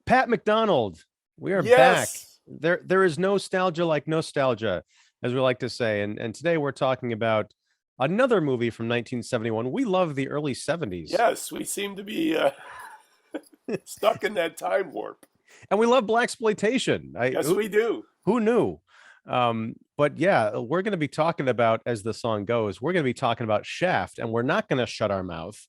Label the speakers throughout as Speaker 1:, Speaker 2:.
Speaker 1: Pat McDonald, we are back.
Speaker 2: Yes.
Speaker 1: There is no nostalgia like nostalgia, as we like to say. And today we're talking about another movie from 1971. We love the early 70s.
Speaker 2: Yes. We seem to be stuck in that time warp.
Speaker 1: And we love Blaxploitation.
Speaker 2: Yes, we do.
Speaker 1: Who knew? But yeah, we're going to be talking about, as the song goes, we're going to be talking about Shaft, and we're not going to shut our mouth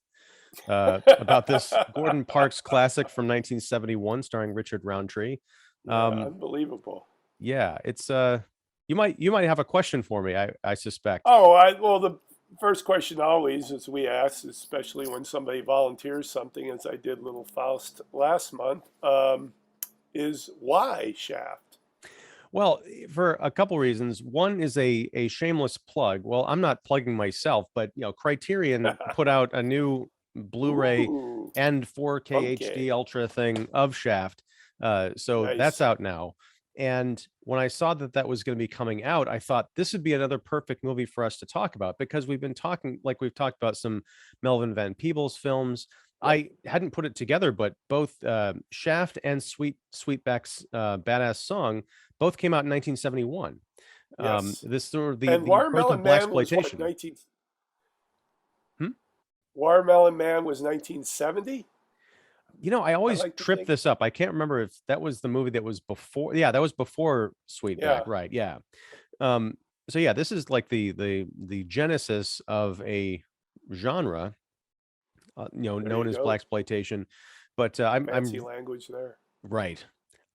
Speaker 1: about this Gordon Parks classic from 1971 starring Richard Roundtree.
Speaker 2: Yeah, unbelievable.
Speaker 1: Yeah, it's you might have a question for me, I suspect.
Speaker 2: Well, the first question always, as we ask, especially when somebody volunteers something, as I did Little Faust last month, is why Shaft?
Speaker 1: Well, for a couple reasons. One is a shameless plug. Well, I'm not plugging myself, but Criterion put out a new Blu-ray
Speaker 2: Ooh,
Speaker 1: and 4K
Speaker 2: okay.
Speaker 1: HD Ultra thing of Shaft. So
Speaker 2: Nice.
Speaker 1: that's out now. And when I saw that was going to be coming out, I thought this would be another perfect movie for us to talk about, because we've been talking, like we've talked about some Melvin Van Peebles films.
Speaker 2: Yep.
Speaker 1: I hadn't put it together, but both Shaft and SWEETBACK'S Badass Song both came out in 1971.
Speaker 2: Yes.
Speaker 1: This sort of the birth of
Speaker 2: Watermelon Man was what,
Speaker 1: Blaxploitation. Hmm?
Speaker 2: Watermelon Man was 1970?
Speaker 1: I always
Speaker 2: like to
Speaker 1: trip
Speaker 2: think.
Speaker 1: this up. I can't remember if that was the movie that was before. Yeah, that was before Sweetback,
Speaker 2: Yeah,
Speaker 1: right? Yeah. So yeah, this is like the genesis of a genre,
Speaker 2: there
Speaker 1: known
Speaker 2: you
Speaker 1: as
Speaker 2: go.
Speaker 1: Blaxploitation. But
Speaker 2: Fancy
Speaker 1: I'm
Speaker 2: language there.
Speaker 1: right.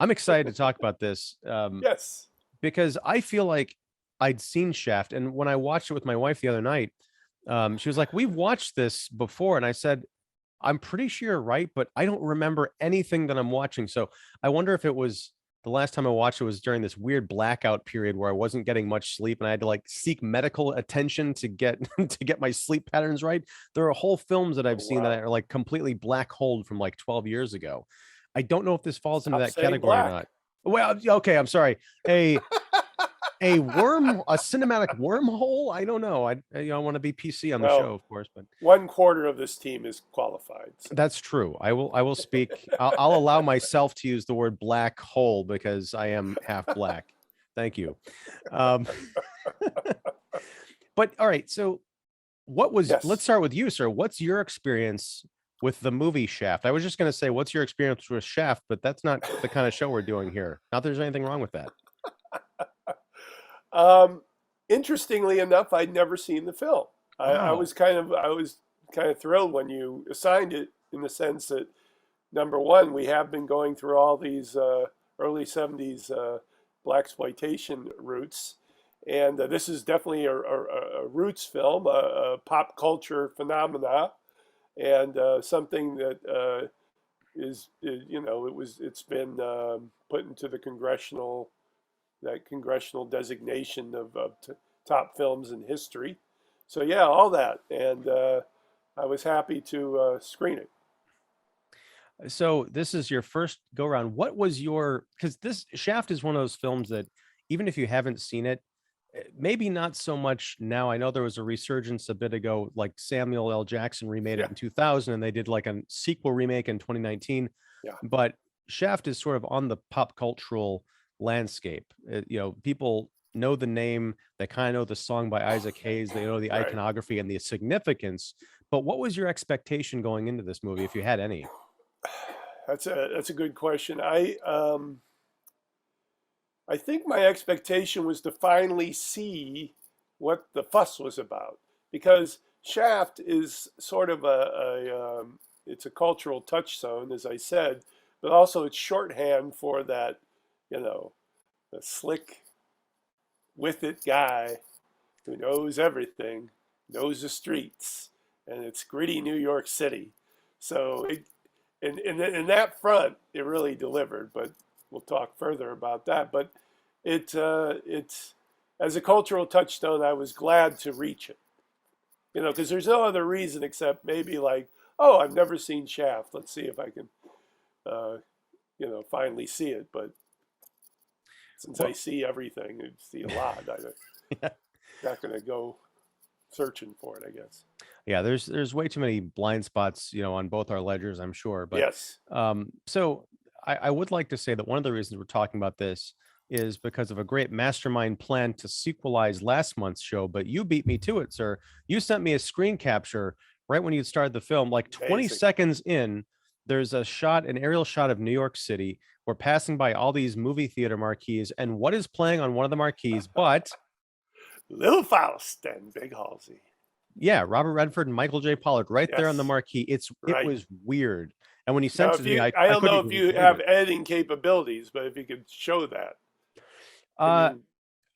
Speaker 1: I'm excited to talk about this
Speaker 2: Yes.
Speaker 1: because I feel like I'd seen Shaft, and when I watched it with my wife the other night, she was like, "We've watched this before," and I said, I'm pretty sure you're right, but I don't remember anything that I'm watching. So I wonder if it was the last time I watched it was during this weird blackout period where I wasn't getting much sleep and I had to like seek medical attention to get to get my sleep patterns right. There are whole films that
Speaker 2: Oh,
Speaker 1: I've seen that
Speaker 2: wow.
Speaker 1: are like completely black holed from like 12 years ago. I don't know if this falls into
Speaker 2: Stop
Speaker 1: that
Speaker 2: saying
Speaker 1: category or
Speaker 2: black.
Speaker 1: not. Well, okay, I'm sorry. A cinematic wormhole. I don't know. I want to be PC on the show,
Speaker 2: Well,
Speaker 1: of course, but
Speaker 2: 1/4 of this team is qualified. So.
Speaker 1: that's true. I will speak. I'll allow myself to use the word black hole because I am half black. Thank you. Um, but all right. So let's
Speaker 2: Yes.
Speaker 1: start with you, sir. What's your experience with the movie Shaft? I was just going to say, what's your experience with Shaft? But that's not the kind of show we're doing here. Not that there's anything wrong with that.
Speaker 2: Um, Interestingly enough, I'd never seen the film. I
Speaker 1: Wow.
Speaker 2: was kind of thrilled when you assigned it, in the sense that, number one, we have been going through all these early '70s blaxploitation roots, and this is definitely a roots film, a pop culture phenomena, and something that it's been put into the congressional designation of top films in history. So yeah, all that, and I was happy to screen it.
Speaker 1: So this is your first go around. What was your, because this Shaft is one of those films that even if you haven't seen it, maybe not so much now. I know there was a resurgence a bit ago, like Samuel L. Jackson remade it
Speaker 2: Yeah,
Speaker 1: in 2000 and they did like a sequel remake in 2019.
Speaker 2: yeah,
Speaker 1: But Shaft is sort of on the pop cultural landscape. People know the name, they kind of know the song by Isaac Hayes, they know the
Speaker 2: right.
Speaker 1: iconography and the significance. But what was your expectation going into this movie, if you had any?
Speaker 2: That's a good question. I think my expectation was to finally see what the fuss was about, because Shaft is sort of it's a cultural touchstone, as I said, but also it's shorthand for that, you know, the slick with it guy who knows everything, knows the streets, and it's gritty New York City. So in that front, it really delivered. But we'll talk further about that. But it's as a cultural touchstone, I was glad to reach it. Because there's no other reason except maybe like, oh, I've never seen Shaft. Let's see if I can, uh, finally see it. But since I
Speaker 1: Well,
Speaker 2: see everything, I see a lot. I'm
Speaker 1: yeah.
Speaker 2: not going to go searching for it, I guess.
Speaker 1: Yeah, there's way too many blind spots, on both our ledgers, I'm sure. But
Speaker 2: Yes.
Speaker 1: so I would like to say that one of the reasons we're talking about this is because of a great mastermind plan to sequelize last month's show, but you beat me to it, sir. You sent me a screen capture right when you started the film, like 20
Speaker 2: Amazing.
Speaker 1: seconds in. There's a shot, an aerial shot of New York City. We're passing by all these movie theater marquees, and what is playing on one of the marquees? But
Speaker 2: Little Faust and Big Halsey.
Speaker 1: yeah, Robert Redford and Michael J. Pollard right there on the
Speaker 2: Yes,
Speaker 1: marquee. It
Speaker 2: right.
Speaker 1: was weird. And when you
Speaker 2: Now,
Speaker 1: sent it
Speaker 2: if
Speaker 1: to me,
Speaker 2: you,
Speaker 1: I,
Speaker 2: I
Speaker 1: I
Speaker 2: don't
Speaker 1: couldn't
Speaker 2: know if
Speaker 1: even
Speaker 2: you
Speaker 1: believe
Speaker 2: have
Speaker 1: it.
Speaker 2: editing capabilities, but if you could show that, can
Speaker 1: Uh,
Speaker 2: you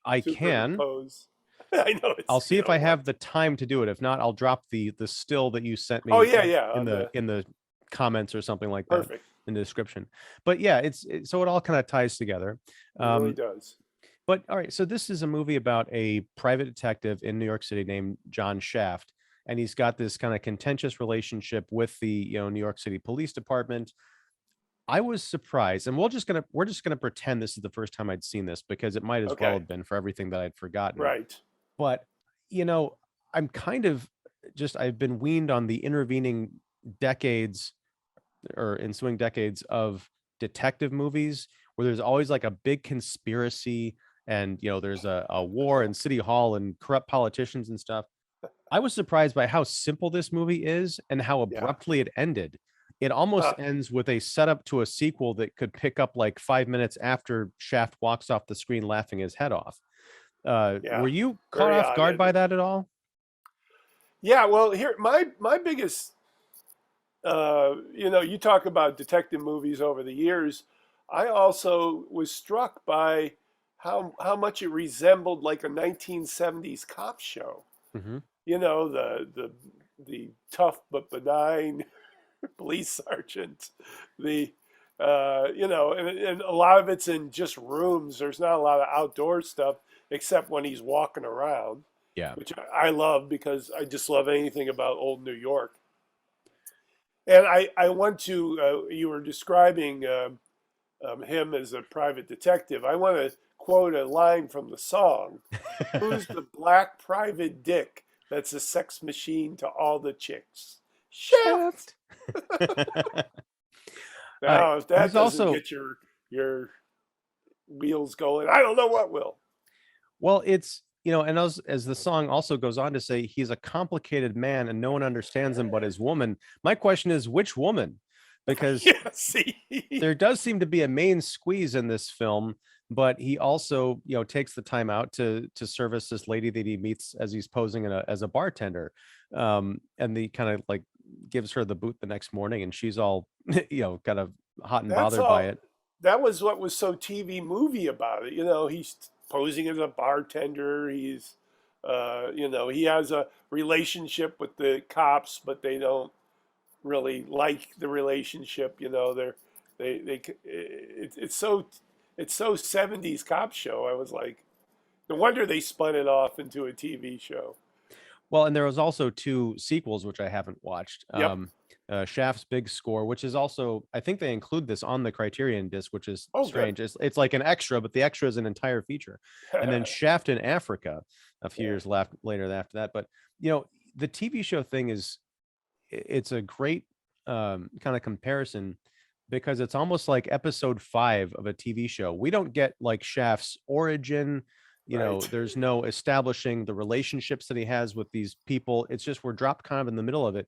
Speaker 1: I can.
Speaker 2: superimpose? I know
Speaker 1: I'll
Speaker 2: it's
Speaker 1: see
Speaker 2: you
Speaker 1: if I
Speaker 2: don't
Speaker 1: have
Speaker 2: want
Speaker 1: the
Speaker 2: to.
Speaker 1: time to do it. If not, I'll drop the still that you sent
Speaker 2: Oh
Speaker 1: me
Speaker 2: yeah, yeah,
Speaker 1: in
Speaker 2: on
Speaker 1: the
Speaker 2: the
Speaker 1: comments or something like that
Speaker 2: perfect.
Speaker 1: in the description. But yeah, so it all kind of ties together.
Speaker 2: It really
Speaker 1: Um,
Speaker 2: does.
Speaker 1: but all right, so this is a movie about a private detective in New York City named John Shaft, and he's got this kind of contentious relationship with the New York City Police Department. I was surprised, and we're just gonna pretend this is the first time I'd seen this because it might as well
Speaker 2: Okay,
Speaker 1: have been for everything that I'd forgotten.
Speaker 2: right.
Speaker 1: But you know, I'm kind of just I've been weaned on the intervening decades or ensuing decades of detective movies where there's always like a big conspiracy and there's a war in City Hall and corrupt politicians and stuff. I was surprised by how simple this movie is and how
Speaker 2: Yeah.
Speaker 1: abruptly it ended. It almost
Speaker 2: Huh.
Speaker 1: ends with a setup to a sequel that could pick up like 5 minutes after Shaft walks off the screen laughing his head off.
Speaker 2: Yeah.
Speaker 1: Were you caught
Speaker 2: Very
Speaker 1: off
Speaker 2: odd
Speaker 1: guard by
Speaker 2: ending.
Speaker 1: that at all?
Speaker 2: Yeah. Well, here my biggest. You talk about detective movies over the years. I also was struck by how much it resembled like a 1970s cop show.
Speaker 1: Hmm.
Speaker 2: The tough but benign police sergeant. The and a lot of it's in just rooms. There's not a lot of outdoor stuff except when he's walking around,
Speaker 1: Yeah.
Speaker 2: which I love because I just love anything about old New York. And I want to. You were describing him as a private detective. I want to quote a line from the song. Who's the black private dick that's a sex machine to all the chicks? Shaft.
Speaker 1: Shaft.
Speaker 2: Now, if that
Speaker 1: He's
Speaker 2: doesn't
Speaker 1: also
Speaker 2: get your wheels going, I don't know what will.
Speaker 1: well, it's and as the song also goes on to say, he's a complicated man and no one understands him but his woman. My question is, which woman? Because
Speaker 2: Yeah, see,
Speaker 1: there does seem to be a main squeeze in this film, but he also takes the time out to service this lady that he meets as he's posing as a bartender, and he kind of like gives her the boot the next morning, and she's all kind of hot and
Speaker 2: that's
Speaker 1: bothered by
Speaker 2: all.
Speaker 1: it.
Speaker 2: That was what was so TV movie about it. He's posing as a bartender. He has a relationship with the cops, but they don't really like the relationship. It's so 70s cop show. I was like, no wonder they spun it off into a TV show.
Speaker 1: Well, and there was also two sequels which I haven't watched.
Speaker 2: Yep.
Speaker 1: Shaft's Big Score, which is also, I think they include this on the Criterion disc, which is
Speaker 2: Oh, good.
Speaker 1: strange. It's like an extra, but the extra is an entire feature. And then Shaft in Africa a few
Speaker 2: Yeah.
Speaker 1: years later after that. But the TV show thing it's a great kind of comparison because it's almost like episode 5 of a TV show. We don't get like Shaft's origin.
Speaker 2: Right.
Speaker 1: There's no establishing the relationships that he has with these people. It's just we're dropped kind of in the middle of it,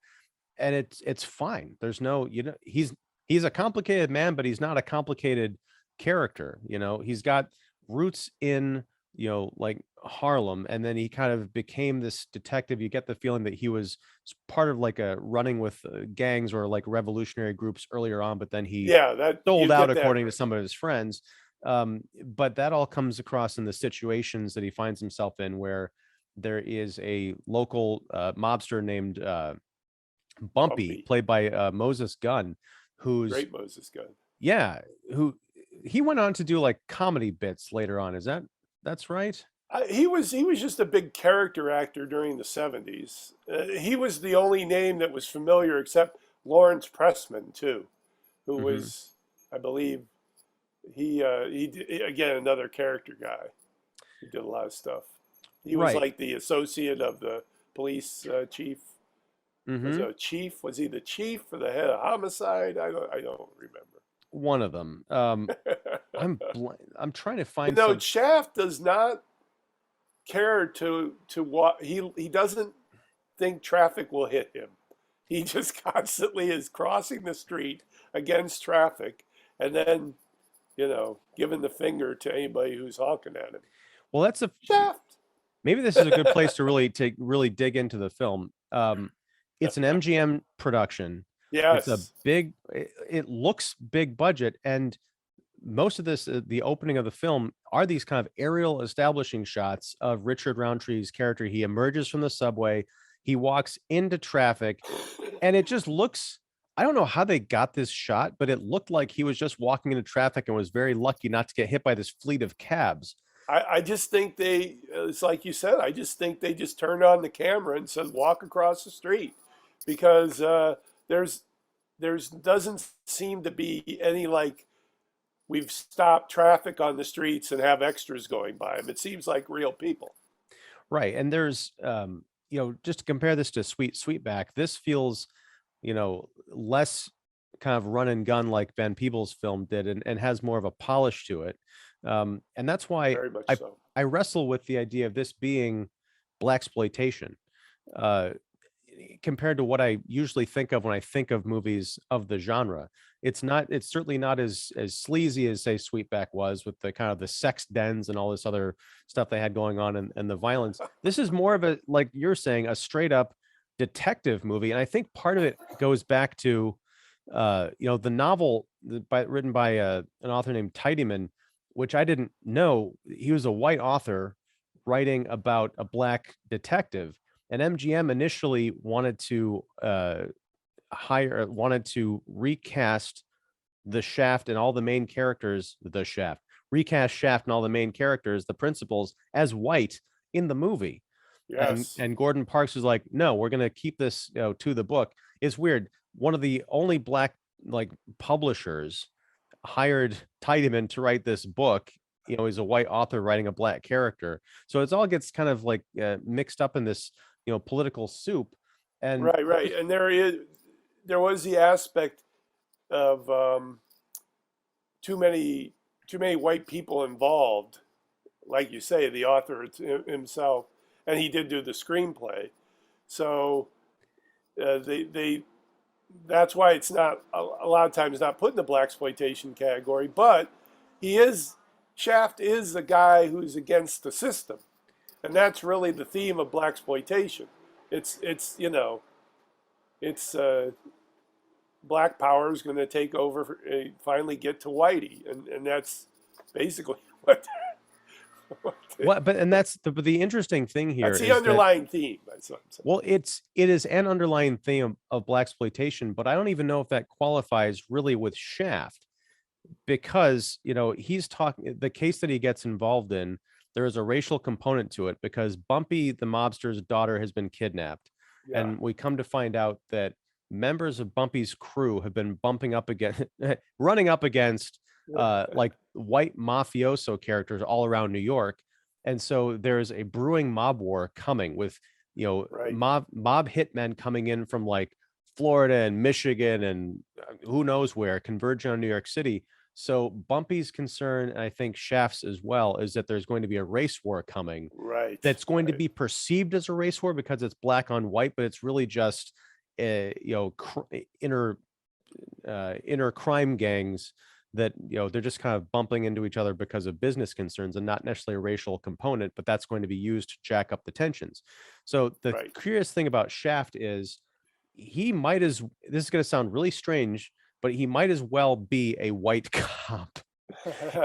Speaker 1: and it's fine. There's no, he's a complicated man, but he's not a complicated character. He's got roots in like Harlem, and then he kind of became this detective. You get the feeling that he was part of like a running with gangs or like revolutionary groups earlier on, but then he
Speaker 2: Yeah, that
Speaker 1: sold
Speaker 2: you
Speaker 1: out
Speaker 2: get that
Speaker 1: according to
Speaker 2: right.
Speaker 1: some of his friends. But that all comes across in the situations that he finds himself in, where there is a local mobster named Bumpy,
Speaker 2: Bumpy.
Speaker 1: played by Moses Gunn, who's
Speaker 2: Great Moses Gunn.
Speaker 1: yeah, who he went on to do like comedy bits later on. That's right?
Speaker 2: He was just a big character actor during the 70s. He was the only name that was familiar except Lawrence Pressman too, who
Speaker 1: Hmm.
Speaker 2: was, I believe, again another character guy. He did a lot of stuff. He was
Speaker 1: Right.
Speaker 2: like the associate of the police chief. Was
Speaker 1: Hmm.
Speaker 2: a chief? Was he the chief or the head of homicide? I don't remember.
Speaker 1: one of them. I'm trying to
Speaker 2: You
Speaker 1: find
Speaker 2: know,
Speaker 1: some.
Speaker 2: Shaft does not care to walk. He doesn't think traffic will hit him. He just constantly is crossing the street against traffic, and then giving the finger to anybody who's honking at him.
Speaker 1: Well, that's a
Speaker 2: Shaft.
Speaker 1: maybe this is a good place to really dig into the film. It's an MGM production. It's a
Speaker 2: Yes.
Speaker 1: big. It looks big budget, and most of this, the opening of the film, are these kind of aerial establishing shots of Richard Roundtree's character. He emerges from the subway, he walks into traffic, and it just looks. I don't know how they got this shot, but it looked like he was just walking into traffic and was very lucky not to get hit by this fleet of cabs.
Speaker 2: I just think it's like you said, I just think they just turned on the camera and said, walk across the street, because there's doesn't seem to be any, like, we've stopped traffic on the streets and have extras going by them. It seems like real people.
Speaker 1: Right. And there's just to compare this to Sweetback, this feels, less kind of run and gun like Ben Peebles' film did, and has more of a polish to it. And that's why
Speaker 2: Very much
Speaker 1: I
Speaker 2: so.
Speaker 1: I wrestle with the idea of this being Blaxploitation. Uh Compared to what I usually think of when I think of movies of the genre. It's certainly not as sleazy as, say, Sweetback was, with the kind of the sex dens and all this other stuff they had going on, and the violence. This is more of a, like you're saying, a straight up detective movie. And I think part of it goes back to the novel written by an author named Tidyman, which I didn't know. He was a white author writing about a black detective, and MGM initially wanted to recast the Shaft and all the main characters, recast Shaft and all the main characters, the principals, as white in the movie. And
Speaker 2: Yes.
Speaker 1: Gordon Parks was like, no, we're gonna keep this, to the book. It's weird. One of the only black, like, publishers hired Tidyman to write this book. He's a white author writing a black character. So it's all gets kind of like mixed up in this, political soup. And
Speaker 2: Right, right. And there was the aspect of too many white people involved, like you say, the author himself, and he did do the screenplay. So they that's why it's not a lot of times not put in the blaxploitation category. But he is Shaft is a guy who's against the system, and that's really the theme of blaxploitation. It's black power is going to take over, finally get to whitey, and that's basically
Speaker 1: and that's the interesting thing here
Speaker 2: that's the
Speaker 1: is that,
Speaker 2: underlying theme. That's what I'm saying.
Speaker 1: well, it is an underlying theme of blaxploitation, but I don't even know if that qualifies really with Shaft, because he's talking, the case that he gets involved in, there is a racial component to it, because Bumpy the mobster's daughter has been kidnapped.
Speaker 2: Yeah,
Speaker 1: And we come to find out that members of Bumpy's crew have been bumping up against running up against like white mafioso characters all around New York. And so there's a brewing mob war coming, with
Speaker 2: right.
Speaker 1: mob hitmen coming in from, like, Florida and Michigan and who knows where, converging on New York City. So Bumpy's concern, and I think Shaft's as well, is that there's going to be a race war coming,
Speaker 2: Right,
Speaker 1: that's going to
Speaker 2: right,
Speaker 1: be perceived as a race war because it's black on white, but it's really just inner crime gangs that they're just kind of bumping into each other because of business concerns, and not necessarily a racial component, but that's going to be used to jack up the tensions. So the
Speaker 2: right.
Speaker 1: curious thing about Shaft is, this is going to sound really strange, but he might as well be a white cop,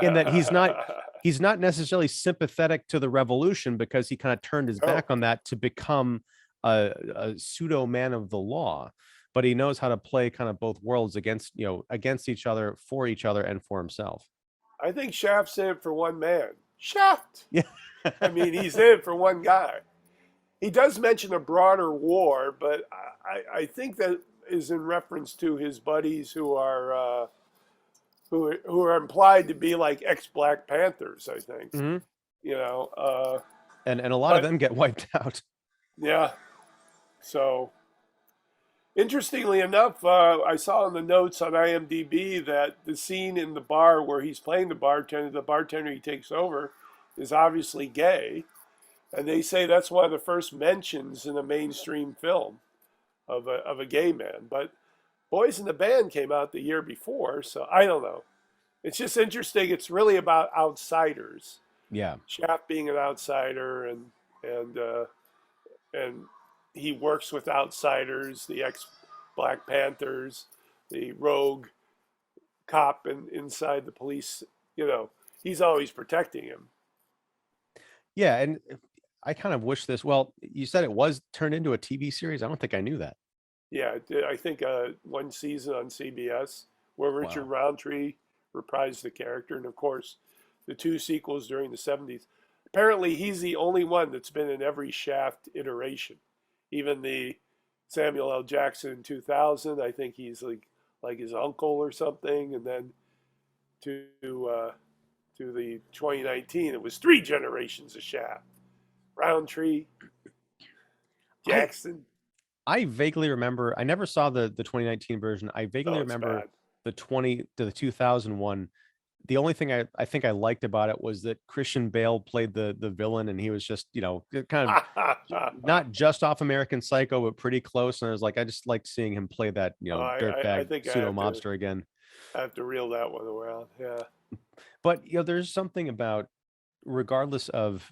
Speaker 1: in that he's not necessarily sympathetic to the revolution, because he kind of turned his
Speaker 2: Oh,
Speaker 1: back on that to become a pseudo man of the law. But he knows how to play kind of both worlds against each other, for each other, and for himself.
Speaker 2: I think Shaft's in it for one man. Shaft.
Speaker 1: Yeah.
Speaker 2: I mean, he's in it for one guy. He does mention a broader war, but I think that is in reference to his buddies who are implied to be like ex-Black Panthers, I think.
Speaker 1: Mhm.
Speaker 2: You know,
Speaker 1: And a lot of
Speaker 2: but
Speaker 1: them get wiped out.
Speaker 2: yeah. So Interestingly enough, I saw in the notes on IMDb that the scene in the bar where he's playing the bartender he takes over, is obviously gay, and they say that's one of the first mentions in a mainstream film of a gay man. But Boys in the Band came out the year before, so I don't know. It's just interesting. It's really about outsiders.
Speaker 1: Yeah.
Speaker 2: Shaft being an outsider, and and he works with outsiders, the ex Black Panthers, the rogue cop inside the police. You know, he's always protecting him.
Speaker 1: Yeah, and I kind of wish this. Well, you said it was turned into a TV series. I don't think I knew that.
Speaker 2: Yeah, I think one season on CBS where Richard
Speaker 1: Wow.
Speaker 2: Roundtree reprised the character, and of course, the two sequels during the '70s. Apparently, he's the only one that's been in every Shaft iteration, even the Samuel L. Jackson in 2000. I think he's like his uncle or something, and then to to the 2019, it was three generations of Shaft: Roundtree,
Speaker 1: I
Speaker 2: Jackson.
Speaker 1: I vaguely remember. I never saw the 2019 version. I vaguely
Speaker 2: Oh, it's
Speaker 1: remember
Speaker 2: bad.
Speaker 1: the 2001. The only thing I think I liked about it was that Christian Bale played the villain, and he was just, kind of not just off American Psycho, but pretty close. And I was like, I just liked seeing him play that,
Speaker 2: I
Speaker 1: dirtbag
Speaker 2: think
Speaker 1: pseudo mobster again.
Speaker 2: I have to reel that one around. Yeah,
Speaker 1: But there's something about, regardless of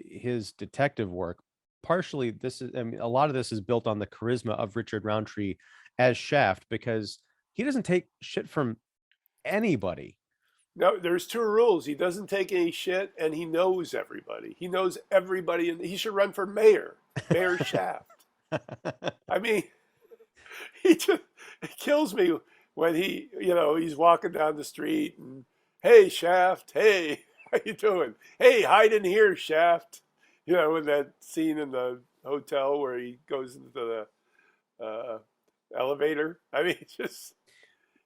Speaker 1: his detective work, partially this is, I mean, a lot of this is built on the charisma of Richard Roundtree as Shaft, because he doesn't take shit from anybody.
Speaker 2: no, there's two rules. He doesn't take any shit, and he knows everybody. He knows everybody, and he should run for mayor, Mayor Shaft. I mean, he just it kills me when he's walking down the street and, hey Shaft, hey, how you doing? Hey, hide in here, Shaft. In that scene in the hotel where he goes into the uh, elevator. I mean,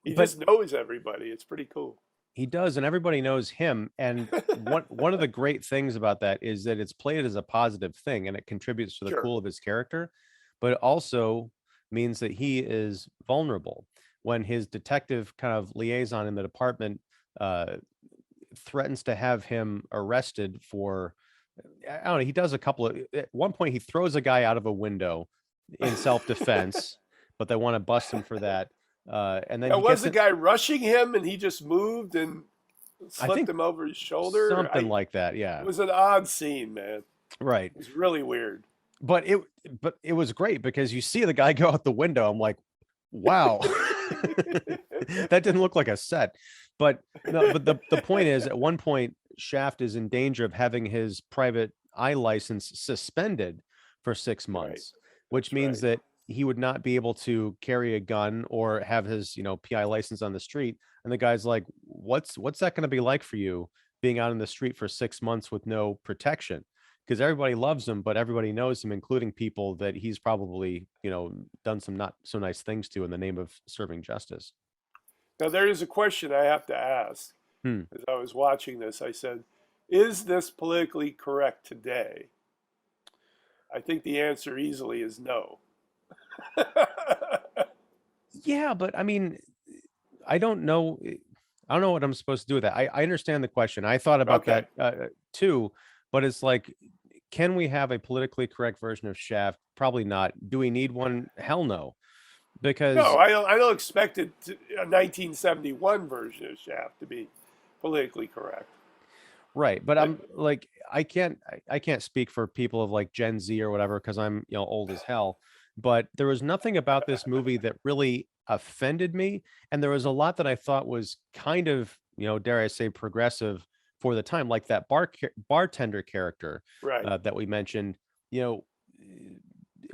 Speaker 2: he
Speaker 1: But
Speaker 2: just knows everybody. It's pretty cool.
Speaker 1: he does, and everybody knows him. And one of the great things about that is that it's played as a positive thing, and it contributes to the
Speaker 2: Sure.
Speaker 1: cool of his character, but it also means that he is vulnerable when his detective kind of liaison in the department uh, threatens to have him arrested for, I don't know, he does a couple of, at one point he throws a guy out of a window in self-defense, but they want to bust him for that. And then
Speaker 2: Now,
Speaker 1: he
Speaker 2: was
Speaker 1: gets
Speaker 2: the
Speaker 1: it,
Speaker 2: guy rushing him and he just moved and
Speaker 1: I
Speaker 2: slipped
Speaker 1: think
Speaker 2: him over his shoulder?
Speaker 1: something like that.
Speaker 2: It
Speaker 1: Yeah.
Speaker 2: was an odd scene, man.
Speaker 1: Right.
Speaker 2: It was really weird.
Speaker 1: But it was great because you see the guy go out the window. I'm like, wow. That didn't look like a set. But no, but the point is, at one point Shaft is in danger of having his private eye license suspended for 6
Speaker 2: Right.
Speaker 1: months, which
Speaker 2: That's
Speaker 1: means
Speaker 2: right.
Speaker 1: that he would not be able to carry a gun or have his, PI license on the street. And the guy's like, what's that going to be like for you, being out in the street for 6 months with no protection? Because everybody loves him, but everybody knows him, including people that he's probably, done some not so nice things to in the name of serving justice.
Speaker 2: Now, there is a question I have to ask.
Speaker 1: Hmm.
Speaker 2: As I was watching this, I said, is this politically correct today? I think the answer easily is no.
Speaker 1: Yeah, but I mean, I don't know. I don't know what I'm supposed to do with that. I understand the question. I thought about
Speaker 2: Okay.
Speaker 1: that too, but it's like, can we have a politically correct version of Shaft? Probably not. Do we need one? Hell no.
Speaker 2: No,
Speaker 1: Because
Speaker 2: I don't expect a 1971 version of Shaft to be politically correct.
Speaker 1: right, but
Speaker 2: But
Speaker 1: I'm like, I can't speak for people of like Gen Z or whatever, because I'm, old as hell. But there was nothing about this movie that really offended me, and there was a lot that I thought was kind of, dare I say, progressive for the time, like that bartender character
Speaker 2: right.
Speaker 1: that we mentioned. You know,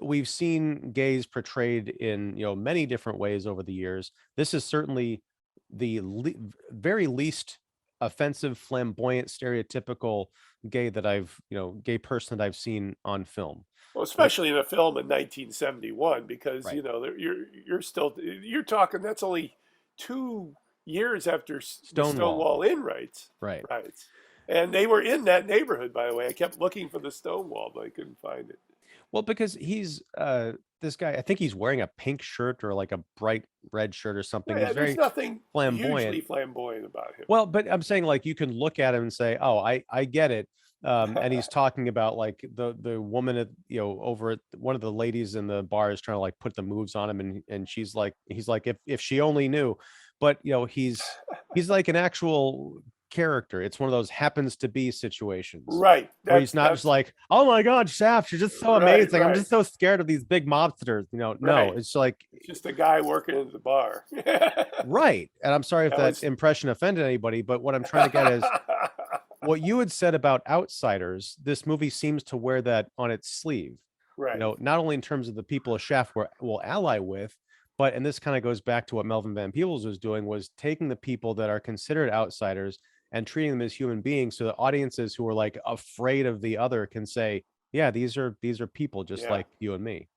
Speaker 1: we've seen gays portrayed in, many different ways over the years. This is certainly the very least offensive, flamboyant, stereotypical gay person that I've seen on film.
Speaker 2: Well,
Speaker 1: Which,
Speaker 2: especially in a film in 1971, because
Speaker 1: right,
Speaker 2: you're talking that's only 2 years after the
Speaker 1: Stonewall,
Speaker 2: Stonewall Inn
Speaker 1: right.
Speaker 2: rights, and they were in that neighborhood. By the way, I kept looking for the Stonewall, but I couldn't find it.
Speaker 1: Well, because he's this guy, I think he's wearing a pink shirt or like a bright red shirt or something.
Speaker 2: Yeah,
Speaker 1: He's
Speaker 2: there's
Speaker 1: very
Speaker 2: nothing hugely
Speaker 1: flamboyant.
Speaker 2: flamboyant about him.
Speaker 1: Well, but I'm saying like you can look at him and say, "Oh, I get it." And he's talking about like the woman at over at one of the ladies in the bar is trying to like put the moves on him, and he's like if she only knew, but he's like an actual character. It's one of those happens to be situations
Speaker 2: Right.
Speaker 1: where he's not just
Speaker 2: That's
Speaker 1: like, "Oh my God, Shaft, you're just so
Speaker 2: right,
Speaker 1: amazing. I'm
Speaker 2: right,
Speaker 1: just so scared of these big mobsters." No,
Speaker 2: right.
Speaker 1: it's like
Speaker 2: It's just a guy working at the bar.
Speaker 1: right. And I'm sorry if
Speaker 2: That
Speaker 1: that
Speaker 2: was
Speaker 1: impression offended anybody, but what I'm trying to get is what you had said about outsiders. This movie seems to wear that on its sleeve.
Speaker 2: right.
Speaker 1: Not only in terms of the people a Shaft will ally with, but and this kind of goes back to what Melvin Van Peebles was doing, was taking the people that are considered outsiders and treating them as human beings, so that audiences who are like afraid of the other can say, yeah, these are people just
Speaker 2: Yeah.
Speaker 1: like you and me.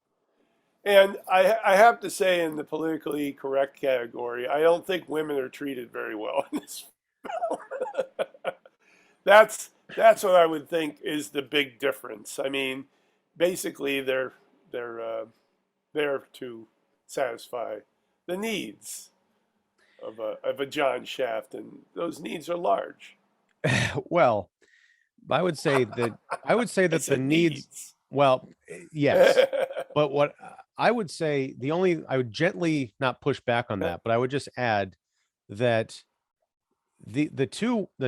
Speaker 2: And I have to say, in the politically correct category, I don't think women are treated very well in this. That's what I would think is the big difference. I mean, basically, they're there to satisfy the needs of a John Shaft, and those needs are large.
Speaker 1: Well, I would say
Speaker 2: I
Speaker 1: that the
Speaker 2: said
Speaker 1: needs,
Speaker 2: needs.
Speaker 1: well, yes, but what I would say, I would gently not push back on that, but I would just add that the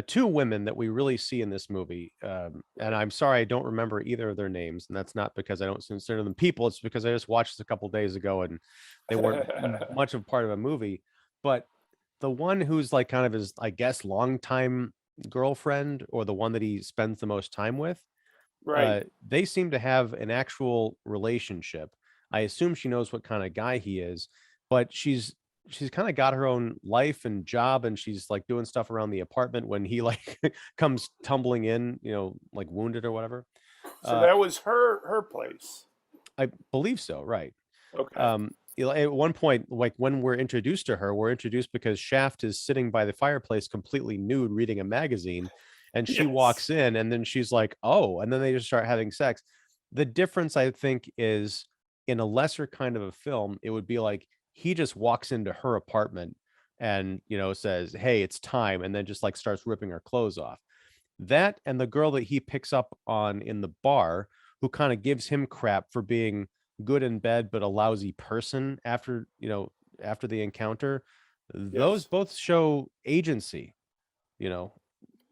Speaker 1: two women that we really see in this movie, and I'm sorry I don't remember either of their names, and that's not because I don't consider them people. It's because I just watched this a couple days ago and they weren't much of part of a movie. But the one who's like kind of his, I guess, longtime girlfriend, or the one that he spends the most time with,
Speaker 2: Right.
Speaker 1: they seem to have an actual relationship. I assume she knows what kind of guy he is, but she's kind of got her own life and job, and she's like doing stuff around the apartment when he like comes tumbling in, like wounded or whatever.
Speaker 2: So
Speaker 1: Uh,
Speaker 2: that was her place.
Speaker 1: I believe so, right?
Speaker 2: Okay.
Speaker 1: At one point, like when we're introduced to her, we're introduced because Shaft is sitting by the fireplace completely nude reading a magazine, and she
Speaker 2: Yes.
Speaker 1: walks in, and then she's like, "Oh," and then they just start having sex. The difference, I think, is in a lesser kind of a film, it would be like he just walks into her apartment and says, "Hey, it's time," and then just like starts ripping her clothes off. That and the girl that he picks up on in the bar, who kind of gives him crap for being good in bed but a lousy person after the encounter, those
Speaker 2: Yes.
Speaker 1: both show agency. you know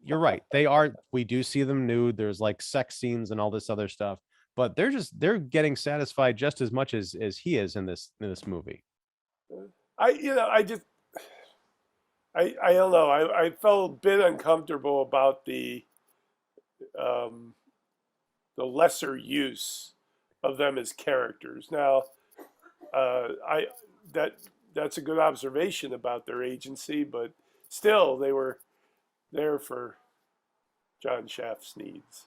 Speaker 1: you're right, we do see them nude, there's like sex scenes and all this other stuff, but they're getting satisfied just as much as he is in this movie.
Speaker 2: I just I don't know. I felt a bit uncomfortable about um, the lesser use of them as characters. Now, I that that's a good observation about their agency, but still, they were there for John Shaft's needs.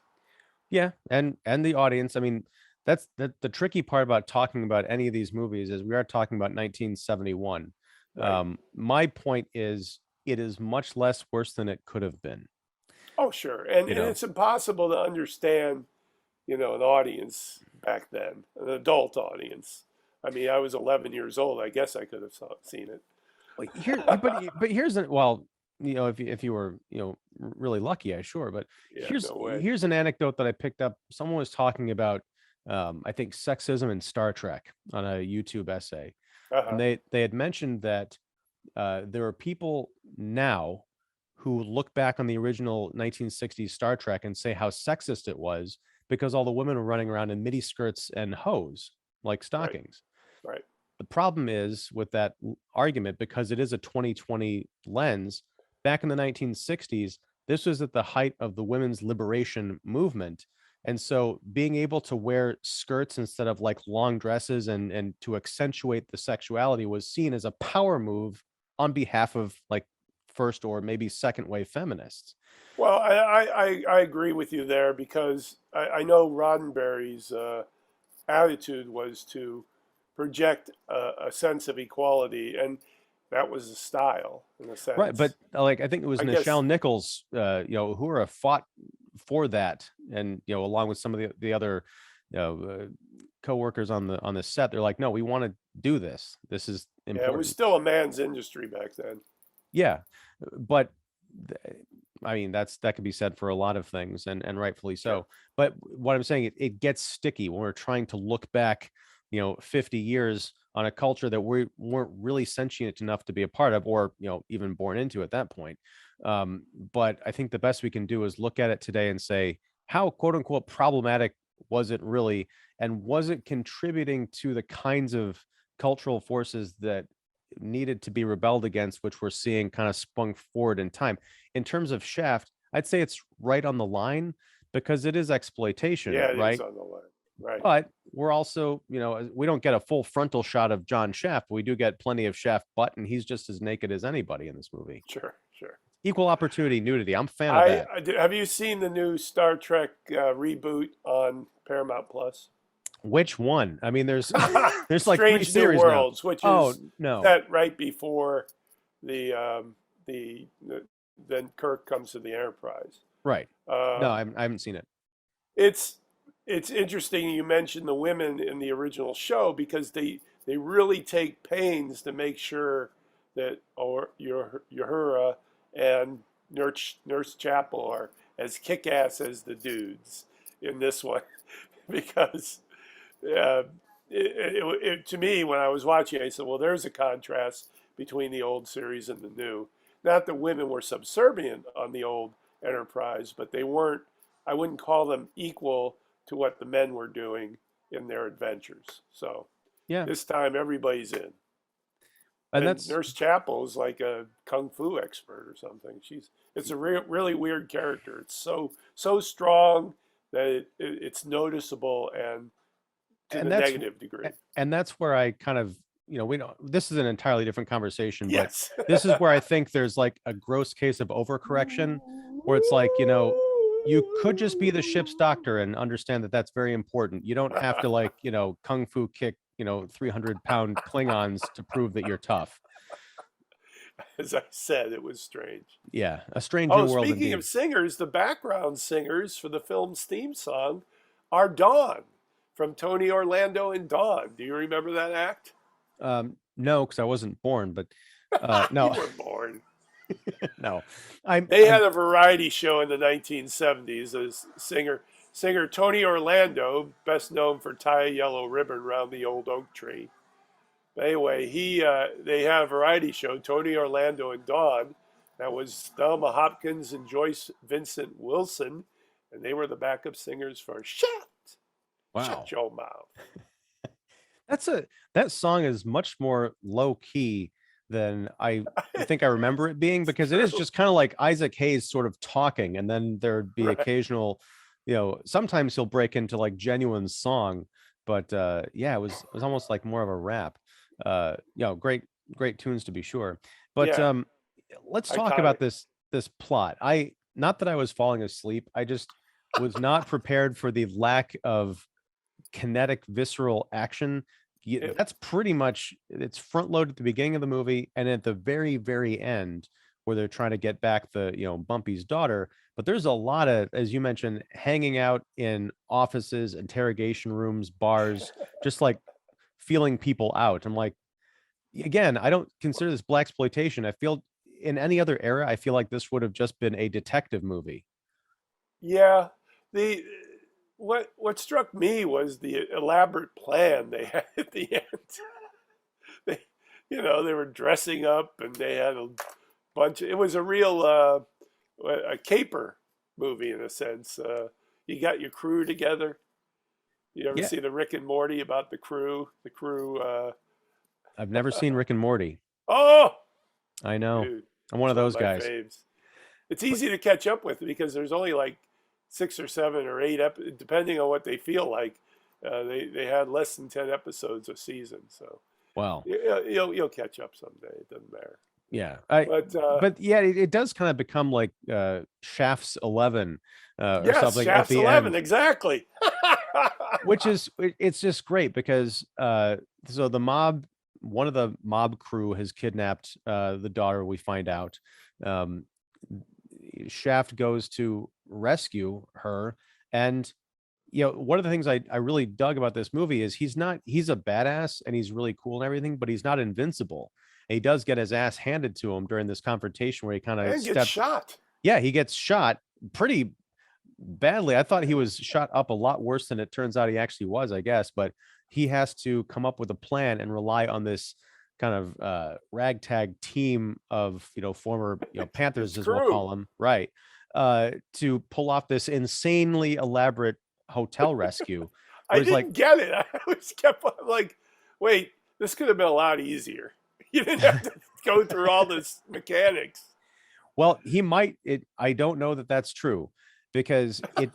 Speaker 1: Yeah, and the audience, I mean, that's the tricky part about talking about any of these movies, is we are talking about 1971.
Speaker 2: Right.
Speaker 1: My point is, it is much less worse than it could have been.
Speaker 2: Oh, sure. And
Speaker 1: you
Speaker 2: and
Speaker 1: know
Speaker 2: it's impossible to understand, an audience back then, an adult audience. I mean, I was 11 years old. I guess I could have seen it.
Speaker 1: Like, but here's an well, if you were really lucky, I sure, but
Speaker 2: Yeah,
Speaker 1: here's
Speaker 2: no way.
Speaker 1: here's an anecdote that I picked up. Someone was talking about, I think, sexism in Star Trek on a YouTube essay, and
Speaker 2: Uh-huh.
Speaker 1: they had mentioned that there are people now who look back on the original 1960s Star Trek and say how sexist it was, because all the women were running around in midi skirts and hose like
Speaker 2: Right.
Speaker 1: stockings.
Speaker 2: Right.
Speaker 1: The problem is with that argument, because it is a 2020 lens, back in the 1960s, this was at the height of the women's liberation movement. And so being able to wear skirts instead of like long dresses, and to accentuate the sexuality, was seen as a power move on behalf of like first or maybe second wave feminists.
Speaker 2: Well, I agree with you there because I know Roddenberry's attitude was to project a sense of equality, and that was a style in a
Speaker 1: Right, but
Speaker 2: sense.
Speaker 1: like I think it was
Speaker 2: I guess.
Speaker 1: Nichelle Nichols, who fought for that, and along with some of the other co-workers on the set. They're like, no, we want to do this. This is
Speaker 2: Yeah, it was
Speaker 1: important.
Speaker 2: still a man's industry back then.
Speaker 1: Yeah, but I mean, that could be said for a lot of things, and rightfully
Speaker 2: Sure.
Speaker 1: so. But what I'm saying, it gets sticky when we're trying to look back, 50 years on a culture that we weren't really sentient enough to be a part of, or even born into at that point. But I think the best we can do is look at it today and say, how quote unquote problematic was it really, and was it contributing to the kinds of cultural forces that needed to be rebelled against, which we're seeing kind of sprung forward in time. In terms of Shaft, I'd say it's right on the line because it is exploitation,
Speaker 2: Yeah, it is
Speaker 1: right?
Speaker 2: on the line. Right.
Speaker 1: But we're also, we don't get a full frontal shot of John Shaft. But we do get plenty of Shaft butt, and he's just as naked as anybody in this movie.
Speaker 2: Sure. Sure.
Speaker 1: Equal opportunity nudity. I'm a fan of that.
Speaker 2: Have you seen the new Star Trek reboot on Paramount Plus?
Speaker 1: Which one? I mean, there's there's like 3
Speaker 2: Strange New
Speaker 1: series now.
Speaker 2: Worlds, which
Speaker 1: Oh
Speaker 2: is
Speaker 1: no,
Speaker 2: set right before the then Kirk comes to the Enterprise.
Speaker 1: right? No,
Speaker 2: Um,
Speaker 1: I haven't seen it.
Speaker 2: it's it's interesting you mentioned the women in the original show because they really take pains to make sure that or Uhura and Nurse Chapel are as kick-ass as the dudes in this one because uh, to me when I was watching I said well there's a contrast between the old series and the new, not that women were subservient on the old Enterprise but they weren't, I wouldn't call them equal to what the men were doing in their adventures. So
Speaker 1: Yeah,
Speaker 2: this time everybody's in.
Speaker 1: and
Speaker 2: And
Speaker 1: that's
Speaker 2: Nurse Chapel is like a kung fu expert or something. It's a really weird character. It's so strong that it's noticeable and to
Speaker 1: and
Speaker 2: the
Speaker 1: that's
Speaker 2: negative degree.
Speaker 1: and that's where I kind of, we don't, this is an entirely different conversation, but
Speaker 2: Yes.
Speaker 1: this is where I think there's like a gross case of overcorrection where it's like, you could just be the ship's doctor and understand that that's very important. You don't have to like, kung fu kick, 300-pound Klingons to prove that you're tough.
Speaker 2: As I said, it was strange.
Speaker 1: Yeah, a strange new
Speaker 2: Oh,
Speaker 1: world
Speaker 2: speaking of
Speaker 1: indeed.
Speaker 2: singers, the background singers for the film's theme song are Dawn from Tony Orlando and Dawn. Do you remember that act?
Speaker 1: No, because I wasn't born, but no,
Speaker 2: You were born.
Speaker 1: no, I'm,
Speaker 2: They
Speaker 1: I'm
Speaker 2: had a variety show in the 1970s as singer Tony Orlando, best known for tie a yellow ribbon around the old oak tree. But anyway, they had a variety show, Tony Orlando and Dawn, that was Thelma Hopkins and Joyce Vincent Wilson, and they were the backup singers for Shut
Speaker 1: wow.
Speaker 2: Your Mouth.
Speaker 1: That song is much more low key than I think I remember it being,
Speaker 2: It's
Speaker 1: because it is
Speaker 2: true,
Speaker 1: just kind of like Isaac Hayes sort of talking, and then there'd be
Speaker 2: right?
Speaker 1: occasional, sometimes he'll break into like genuine song, but yeah, it was almost like more of a rap. Great tunes to be sure. But
Speaker 2: Yeah,
Speaker 1: let's talk
Speaker 2: iconic.
Speaker 1: about this plot. Not that I was falling asleep, I just was not prepared for the lack of kinetic visceral action.
Speaker 2: It,
Speaker 1: That's pretty much, it's front loaded at the beginning of the movie and at the very end where they're trying to get back the Bumpy's daughter. But there's a lot of, as you mentioned, hanging out in offices, interrogation rooms, bars, just like feeling people out. I'm like, again, I don't consider this blaxploitation. I feel in any other era I feel like this would have just been a detective movie.
Speaker 2: yeah, the what struck me was the elaborate plan they had at the end. They, they were dressing up and they had a bunch. It was a real a caper movie in a sense. You got your crew together. You ever
Speaker 1: Yeah,
Speaker 2: see the Rick and Morty about the crew? The crew.
Speaker 1: I've never seen Rick and Morty.
Speaker 2: Oh,
Speaker 1: I know,
Speaker 2: dude,
Speaker 1: I'm one
Speaker 2: it's
Speaker 1: of
Speaker 2: one of
Speaker 1: those
Speaker 2: my
Speaker 1: guys.
Speaker 2: faves. It's
Speaker 1: But
Speaker 2: easy to catch up with because there's only like 6 or 7 or 8 depending on what they feel like. They had less than 10 episodes a season, so
Speaker 1: well,
Speaker 2: you'll catch up someday. It doesn't matter.
Speaker 1: yeah, I
Speaker 2: But
Speaker 1: but yeah, it does kind of become like Shaft's 11 or
Speaker 2: yes,
Speaker 1: something at
Speaker 2: Shaft's
Speaker 1: the
Speaker 2: 11
Speaker 1: end,
Speaker 2: exactly.
Speaker 1: which is it's just great because so the mob, one of the mob crew has kidnapped the daughter, we find out. Um Shaft goes to rescue her, and one of the things I really dug about this movie is he's a badass and he's really cool and everything, but he's not invincible. And he does get his ass handed to him during this confrontation where he kind of
Speaker 2: And get
Speaker 1: steps.
Speaker 2: shot.
Speaker 1: Yeah, he gets shot pretty badly. I thought he was shot up a lot worse than it turns out he actually was, I guess, but he has to come up with a plan and rely on this kind of ragtag team of former
Speaker 2: His
Speaker 1: Panthers, as we'll
Speaker 2: crew.
Speaker 1: call them, right, to pull off this insanely elaborate hotel rescue
Speaker 2: I
Speaker 1: where he's like,
Speaker 2: didn't get it. I always kept on like, wait, this could have been a lot easier. You didn't have to go through all this mechanics.
Speaker 1: well, he might it I don't know that that's true, because it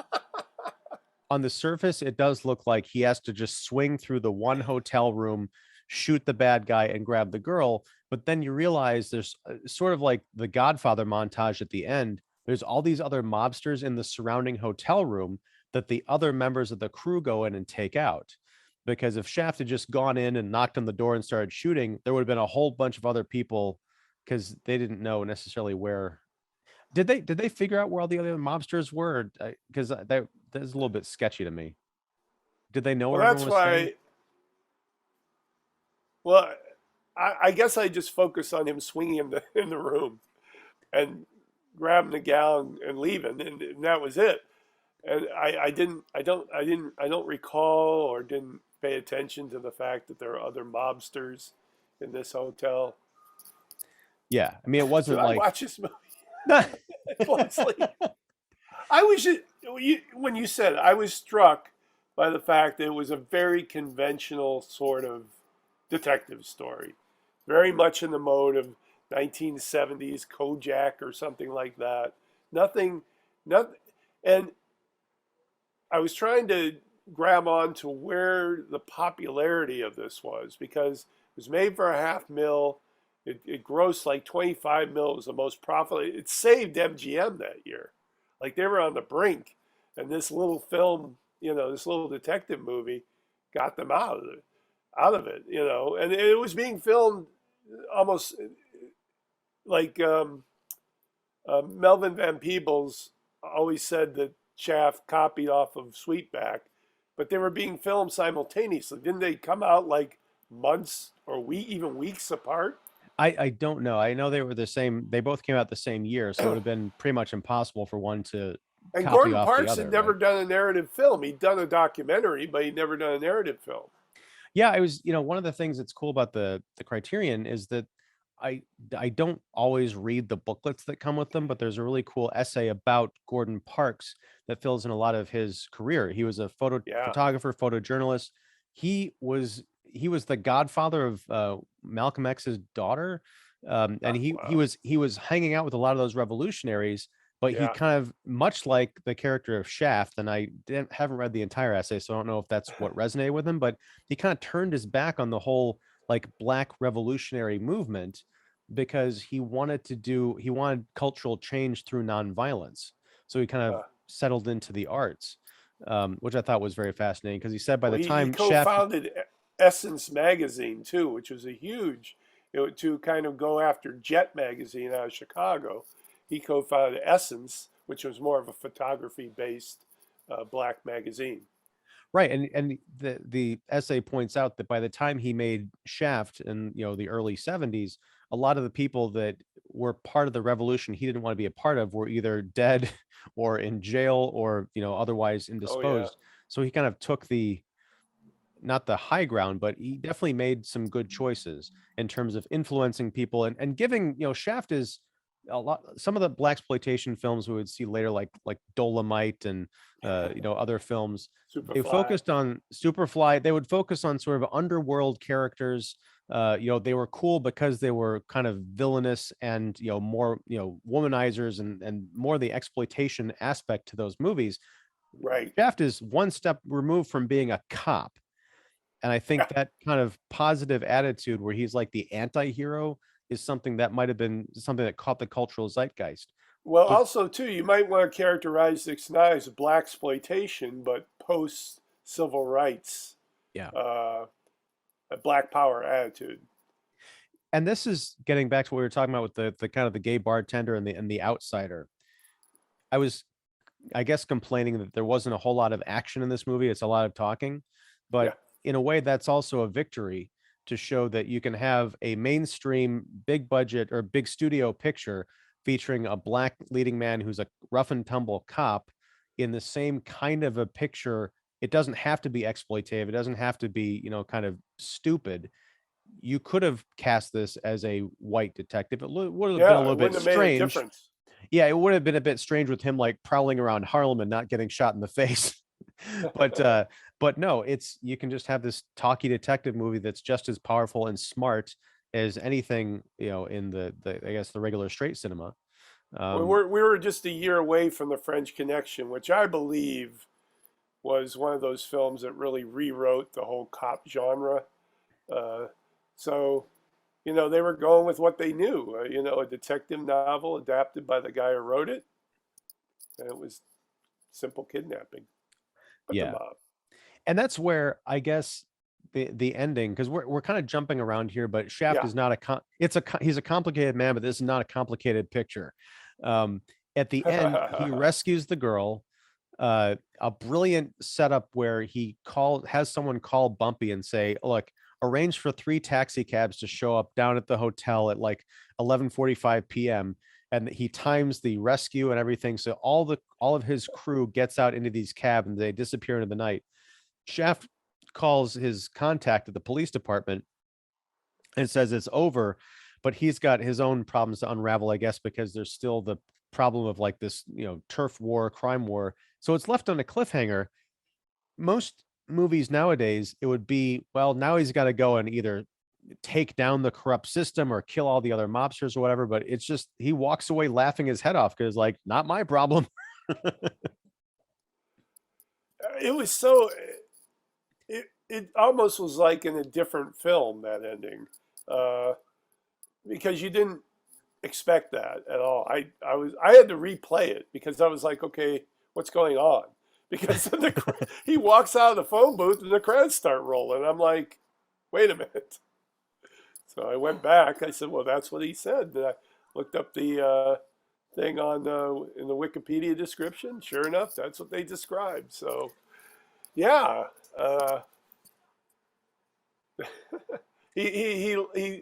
Speaker 1: on the surface, it does look like he has to just swing through the one hotel room, shoot the bad guy, and grab the girl. But then you realize there's sort of like the Godfather montage at the end. There's all these other mobsters in the surrounding hotel room that the other members of the crew go in and take out. Because if Shaft had just gone in and knocked on the door and started shooting, there would have been a whole bunch of other people, because they didn't know necessarily where. Did they figure out where all the other mobsters were? Because that's a little bit sketchy to me. Did they know
Speaker 2: Well,
Speaker 1: where everyone
Speaker 2: that's
Speaker 1: was staying?
Speaker 2: why. Well, I guess I just focused on him swinging in the room and grabbing the gown and leaving, and that was it. And I don't recall or didn't pay attention to the fact that there are other mobsters in this hotel.
Speaker 1: Yeah, I mean, it
Speaker 2: Did
Speaker 1: wasn't
Speaker 2: I
Speaker 1: like.
Speaker 2: watch this movie closely? I was when you said it, I was struck by the fact that it was a very conventional sort of detective story, very much in the mode of 1970s Kojak or something like that. Nothing, nothing, and I was trying to grab on to where the popularity of this was because it was made for a half mil. It grossed like 25 mil. It was the most profitable. It saved MGM that year. Like they were on the brink. And this little film, this little detective movie got them out of it. And it was being filmed almost like Melvin Van Peebles always said that Shaft copied off of Sweetback, but they were being filmed simultaneously. Didn't they come out like months or even weeks apart?
Speaker 1: I don't know. I know they were the same. They both came out the same year, so it would have been pretty much impossible for one to
Speaker 2: And
Speaker 1: copy
Speaker 2: Gordon
Speaker 1: off the
Speaker 2: Parks had
Speaker 1: other,
Speaker 2: never
Speaker 1: right?
Speaker 2: done a narrative film. He'd done a documentary, but he'd never done a narrative film.
Speaker 1: Yeah, I was. One of the things that's cool about the Criterion is that I I don't always read the booklets that come with them, but there's a really cool essay about Gordon Parks that fills in a lot of his career. He was a
Speaker 2: Yeah.
Speaker 1: photographer, photojournalist. He was the godfather of Malcolm X's daughter, and
Speaker 2: Wow.
Speaker 1: he was hanging out with a lot of those revolutionaries. But he
Speaker 2: Yeah.
Speaker 1: kind of, much like the character of Shaft, and haven't read the entire essay, so I don't know if that's what resonated with him. But he kind of turned his back on the whole like black revolutionary movement because he wanted cultural change through nonviolence. So he kind of
Speaker 2: Uh,
Speaker 1: settled into the arts, which I thought was very fascinating because he said by
Speaker 2: well,
Speaker 1: the
Speaker 2: he
Speaker 1: time Shaft.
Speaker 2: co-founded Essence magazine too, which was a huge, to kind of go after Jet magazine out of Chicago. He co-founded Essence, which was more of a photography-based black magazine.
Speaker 1: Right, and the essay points out that by the time he made Shaft in the early 70s, a lot of the people that were part of the revolution he didn't want to be a part of were either dead or in jail or otherwise
Speaker 2: Oh yeah,
Speaker 1: indisposed. So he kind of took the not the high ground, but he definitely made some good choices in terms of influencing people and giving, Shaft is a lot. Some of the Blaxploitation films we would see later, like Dolomite and other films, they
Speaker 2: Superfly.
Speaker 1: focused on Superfly. They would focus on sort of underworld characters. They were cool because they were kind of villainous and more womanizers and more the exploitation aspect to those movies.
Speaker 2: Right.
Speaker 1: Shaft is one step removed from being a cop, and I think
Speaker 2: Yeah.
Speaker 1: that kind of positive attitude where he's like the anti-hero is something that might have been something that caught the cultural zeitgeist.
Speaker 2: Well,
Speaker 1: But
Speaker 2: also too, you might want to characterize this not as black exploitation, but post civil rights,
Speaker 1: yeah.
Speaker 2: uh, a black power attitude.
Speaker 1: And this is getting back to what we were talking about with the kind of the gay bartender and the outsider. I was I guess, complaining that there wasn't a whole lot of action in this movie. It's a lot of talking, but
Speaker 2: Yeah,
Speaker 1: in a way, that's also a victory to show that you can have a mainstream, big budget or big studio picture featuring a black leading man who's a rough and tumble cop in the same kind of a picture. It doesn't have to be exploitative. It doesn't have to be, kind of stupid. You could have cast this as a white detective. It would have been a
Speaker 2: yeah,
Speaker 1: little
Speaker 2: it
Speaker 1: bit
Speaker 2: wouldn't have made a
Speaker 1: strange.
Speaker 2: difference.
Speaker 1: Yeah, it would have been a bit strange with him like prowling around Harlem and not getting shot in the face. but but no, it's you can just have this talky detective movie that's just as powerful and smart as anything, in the I guess the regular straight cinema. Um
Speaker 2: We were just a year away from the French Connection, which I believe was one of those films that really rewrote the whole cop genre. Uh, so, they were going with what they knew. A detective novel adapted by the guy who wrote it, and it was simple kidnapping, but the
Speaker 1: yeah.
Speaker 2: mob.
Speaker 1: And that's where I guess the ending, because we're kind of jumping around here, but Shaft
Speaker 2: Yeah.
Speaker 1: is not he's a complicated man, but this is not a complicated picture. Um at the end, he rescues the girl. A brilliant setup where has someone call Bumpy and say, look, arrange for 3 taxi cabs to show up down at the hotel at like 11:45 p.m. And he times the rescue and everything, so all of his crew gets out into these cabs and they disappear into the night. Shaft calls his contact at the police department and says it's over, but he's got his own problems to unravel, I guess, because there's still the problem of like this, turf war, crime war. So it's left on a cliffhanger. Most movies nowadays, it would be, well, now he's got to go and either take down the corrupt system or kill all the other mobsters or whatever. But it's just he walks away laughing his head off because, like, not my problem.
Speaker 2: It was so. It almost was like in a different film, that ending, uh, because you didn't expect that at all. I had to replay it because I was like, okay, what's going on? Because he walks out of the phone booth and the credits start rolling. I'm like, wait a minute. So I went back. I said, well, that's what he said. And I looked up the thing on in the Wikipedia description. Sure enough, that's what they described. So yeah, uh, he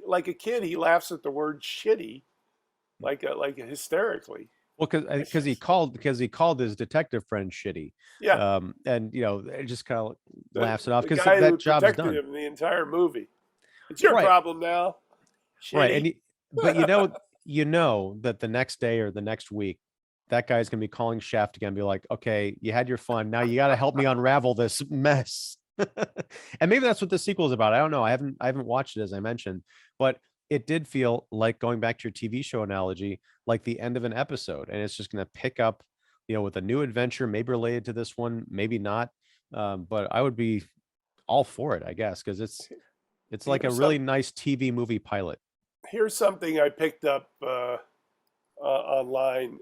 Speaker 2: like a kid, he laughs at the word shitty, like hysterically.
Speaker 1: Well,
Speaker 2: It's just
Speaker 1: because he called his detective friend shitty,
Speaker 2: yeah,
Speaker 1: and it just kind of
Speaker 2: the
Speaker 1: laughs it off
Speaker 2: the
Speaker 1: because
Speaker 2: guy who
Speaker 1: that job's
Speaker 2: protected
Speaker 1: done.
Speaker 2: him the entire movie. It's your
Speaker 1: Right,
Speaker 2: problem now,
Speaker 1: right,
Speaker 2: shitty.
Speaker 1: but that the next day or the next week, that guy's gonna be calling Shaft again, be like, okay, you had your fun, now you got to help me unravel this mess. And maybe that's what the sequel is about. I don't know. I haven't watched it, as I mentioned, but it did feel like, going back to your TV show analogy, like the end of an episode, and it's just going to pick up, with a new adventure, maybe related to this one, maybe not. But I would be all for it, I guess, because it's like a
Speaker 2: Here's
Speaker 1: really
Speaker 2: some
Speaker 1: nice TV movie pilot.
Speaker 2: here's something I picked up online.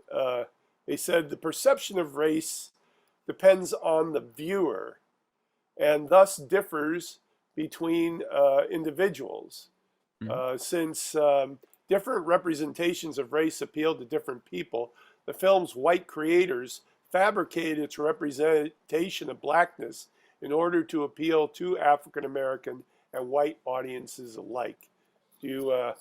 Speaker 2: They said the perception of race depends on the viewer and thus differs between individuals.
Speaker 1: Mhm.
Speaker 2: Since different representations of race appeal to different people, the film's white creators fabricated its representation of blackness in order to appeal to African American and white audiences alike. Do you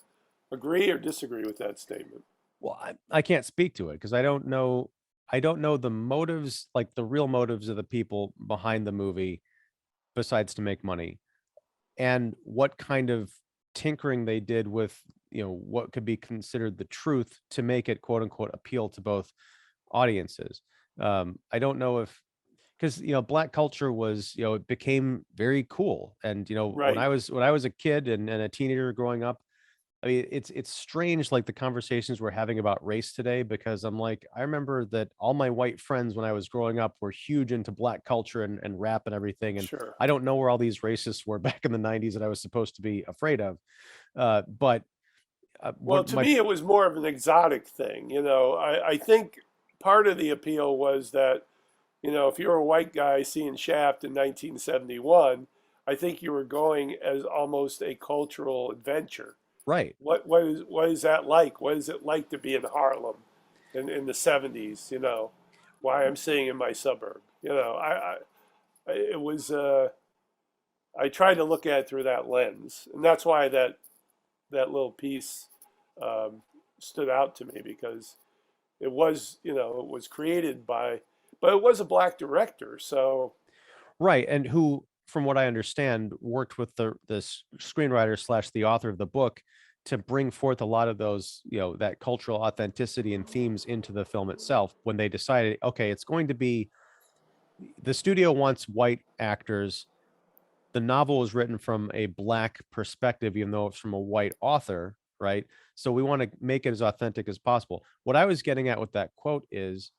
Speaker 2: agree or disagree with that statement?
Speaker 1: Well, I can't speak to it because I don't know. I don't know the motives, like the real motives of the people behind the movie, besides to make money, and what kind of tinkering they did with, what could be considered the truth to make it, quote unquote, appeal to both audiences. I don't know if, because black culture was, it became very cool, and when
Speaker 2: Right.
Speaker 1: I was a kid and a teenager growing up, I mean, it's strange, like the conversations we're having about race today, because I'm like, I remember that all my white friends when I was growing up were huge into black culture and rap and everything. And
Speaker 2: Sure.
Speaker 1: I don't know where all these racists were back in the 90s that I was supposed to be afraid of. But
Speaker 2: Well,
Speaker 1: what
Speaker 2: to
Speaker 1: my
Speaker 2: me, it was more of an exotic thing. I think part of the appeal was that, if you're a white guy seeing Shaft in 1971, I think you were going as almost a cultural adventure.
Speaker 1: right.
Speaker 2: What is that like? What is it like to be in Harlem in the 70s? why I'm staying in my suburb. It was I tried to look at it through that lens, and that's why that little piece um, stood out to me, because it was, it was created by, but it was a black director. So
Speaker 1: Right, and who, from what I understand, worked with the screenwriter slash the author of the book to bring forth a lot of those, that cultural authenticity and themes into the film itself when they decided, okay, it's going to be, the studio wants white actors. The novel is written from a black perspective, even though it's from a white author, right? So we want to make it as authentic as possible. What I was getting at with that quote is,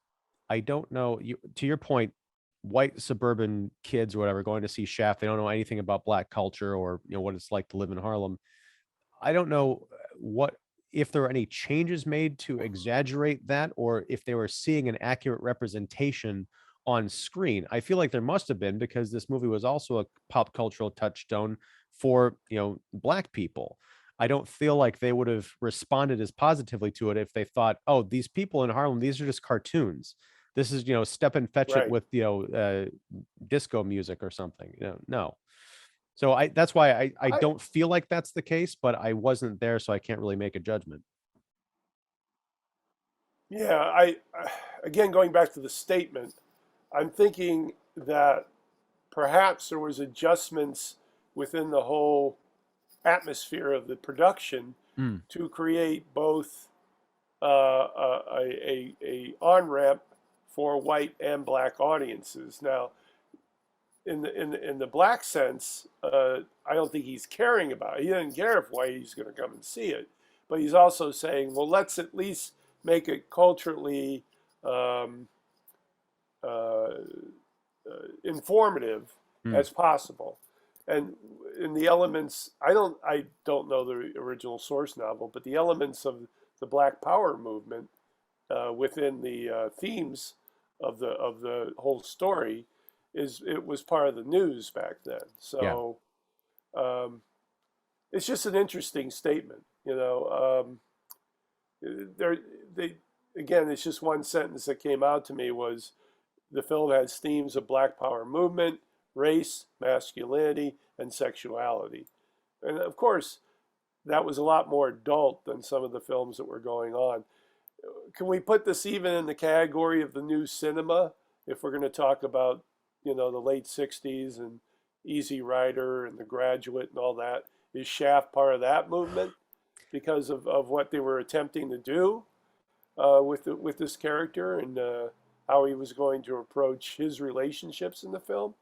Speaker 1: I don't know, to your point, white suburban kids or whatever going to see Shaft, they don't know anything about black culture or what it's like to live in Harlem. I don't know what, if there were any changes made to exaggerate that, or if they were seeing an accurate representation on screen. I feel like there must have been, because this movie was also a pop cultural touchstone for, black people. I don't feel like they would have responded as positively to it if they thought, oh, these people in Harlem, these are just cartoons. This is, step and fetch it
Speaker 2: right.
Speaker 1: with, disco music or something. No. So that's why I
Speaker 2: I
Speaker 1: don't feel like that's the case, but I wasn't there, so I can't really make a judgment.
Speaker 2: Yeah, again, going back to the statement, I'm thinking that perhaps there was adjustments within the whole atmosphere of the production
Speaker 1: Mm,
Speaker 2: to create both a on ramp for white and black audiences. Now, in the black sense, I don't think he's caring about it. He doesn't care if white is going to come and see it, but he's also saying, well, let's at least make it culturally um, uh, informative
Speaker 1: mm.
Speaker 2: as possible. And in the elements, I don't know the original source novel, but the elements of the Black Power movement within the themes of the whole story it was part of the news back then.
Speaker 1: Yeah.
Speaker 2: So um, it's just an interesting statement. There they again, it's just one sentence that came out to me was the film has themes of Black Power movement, race, masculinity, and sexuality. And of course, that was a lot more adult than some of the films that were going on. Can we put this even in the category of the new cinema if we're going to talk about, the late 60s and Easy Rider and The Graduate and all that? Is Shaft part of that movement because of what they were attempting to do with this character and how he was going to approach his relationships in the film?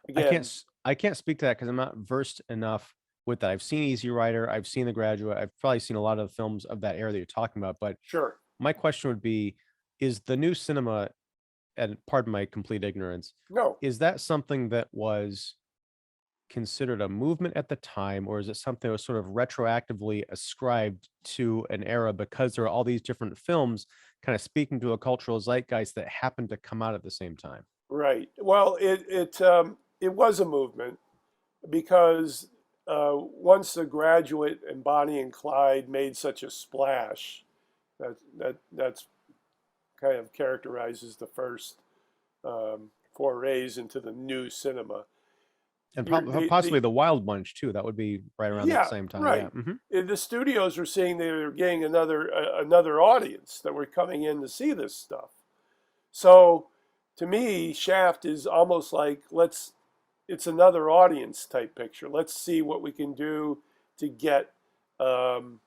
Speaker 2: Again,
Speaker 1: I can't speak to that because I'm not versed enough with that. I've seen Easy Rider, I've seen The Graduate, I've probably seen a lot of films of that era that you're talking about. But
Speaker 2: sure.
Speaker 1: my question would be, is the new cinema, and pardon my complete ignorance,
Speaker 2: No,
Speaker 1: is that something that was considered a movement at the time, or is it something that was sort of retroactively ascribed to an era because there are all these different films kind of speaking to a cultural zeitgeist that happened to come out at the same time?
Speaker 2: right. Well, it was a movement because once The Graduate and Bonnie and Clyde made such a splash, that's kind of characterizes the first forays into the new cinema.
Speaker 1: And
Speaker 2: You're,
Speaker 1: possibly the Wild Bunch too. That would be right around that
Speaker 2: yeah,
Speaker 1: same time. Yeah.
Speaker 2: right.
Speaker 1: Hmm.
Speaker 2: The studios were seeing they were getting another audience that were coming in to see this stuff. So to me, Shaft is almost like it's another audience type picture. Let's see what we can do to get um,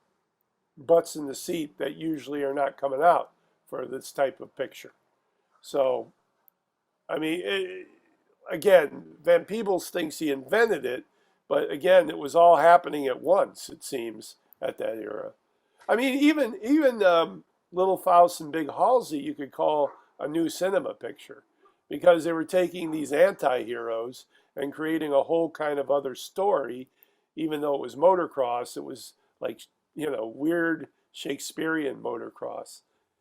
Speaker 2: butts in the seat that usually are not coming out for this type of picture. So, I mean, again, Van Peebles thinks he invented it, but again, it was all happening at once. It seems at that era. I mean, even Little Faust and Big Halsey, you could call a new cinema picture because they were taking these anti-heroes and creating a whole kind of other story. Even though it was motocross, it was like weird Shakespearean motocross.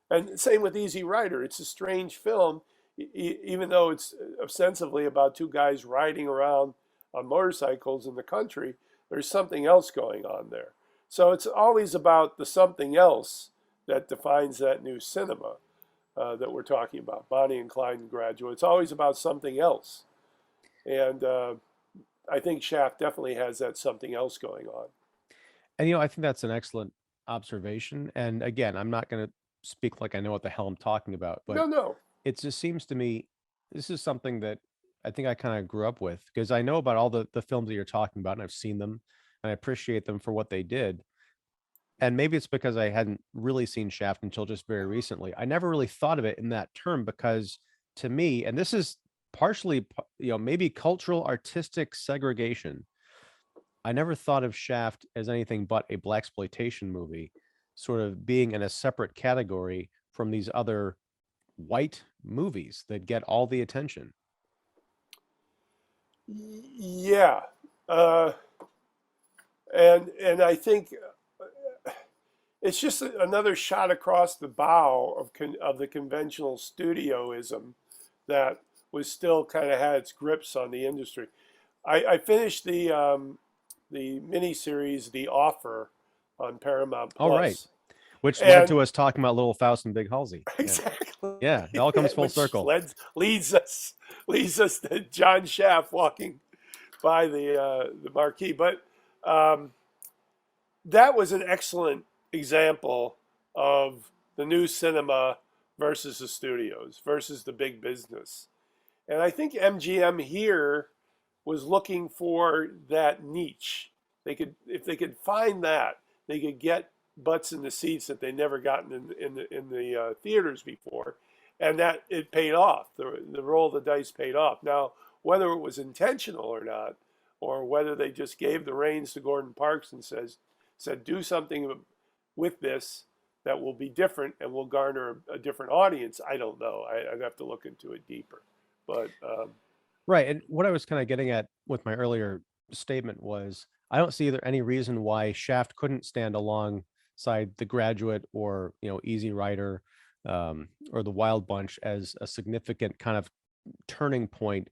Speaker 2: And same with Easy Rider. It's a strange film, even though it's ostensibly about two guys riding around on motorcycles in the country. There's something else going on there. So it's always about the something else that defines that new cinema. that we're talking about, Bonnie and Clyde and Graduate. It's always about something else. And I think Shaft definitely has that something else going on.
Speaker 1: And I think that's an excellent observation. And again, I'm not going to speak like I know what the hell I'm talking about, but
Speaker 2: No, no.
Speaker 1: it just seems to me this is something that I think I kind of grew up with because I know about all the films that you're talking about and I've seen them and I appreciate them for what they did. And maybe it's because I hadn't really seen Shaft until just very recently. I never really thought of it in that term because to me, and this is partially, maybe cultural artistic segregation. I never thought of Shaft as anything but a blaxploitation movie, sort of being in a separate category from these other white movies that get all the attention.
Speaker 2: Yeah. Uh, and I think it's just another shot across the bow of the conventional studioism that was still kind of had its grips on the industry. I finished the miniseries The Offer on Paramount
Speaker 1: All right.
Speaker 2: Plus,
Speaker 1: Which led
Speaker 2: and
Speaker 1: to us talking about Little Faust and Big Halsey. Yeah.
Speaker 2: exactly,
Speaker 1: Yeah. It all comes full
Speaker 2: which
Speaker 1: circle.
Speaker 2: leads us to John Shaft walking by the marquee. But um, that was an excellent example of the new cinema versus the studios versus the big business. And I think MGM here was looking for that niche. If they could find that, they could get butts in the seats that they never gotten in the theaters before, and that it paid off. The roll of the dice paid off. Now, whether it was intentional or not, or whether they just gave the reins to Gordon Parks and said do something with this that will be different and will garner a different audience, I don't know. I'd have to look into it deeper. But
Speaker 1: Right. And what I was kind of getting at with my earlier statement was I don't see there any reason why Shaft couldn't stand alongside The Graduate or, Easy Rider, or The Wild Bunch as a significant kind of turning point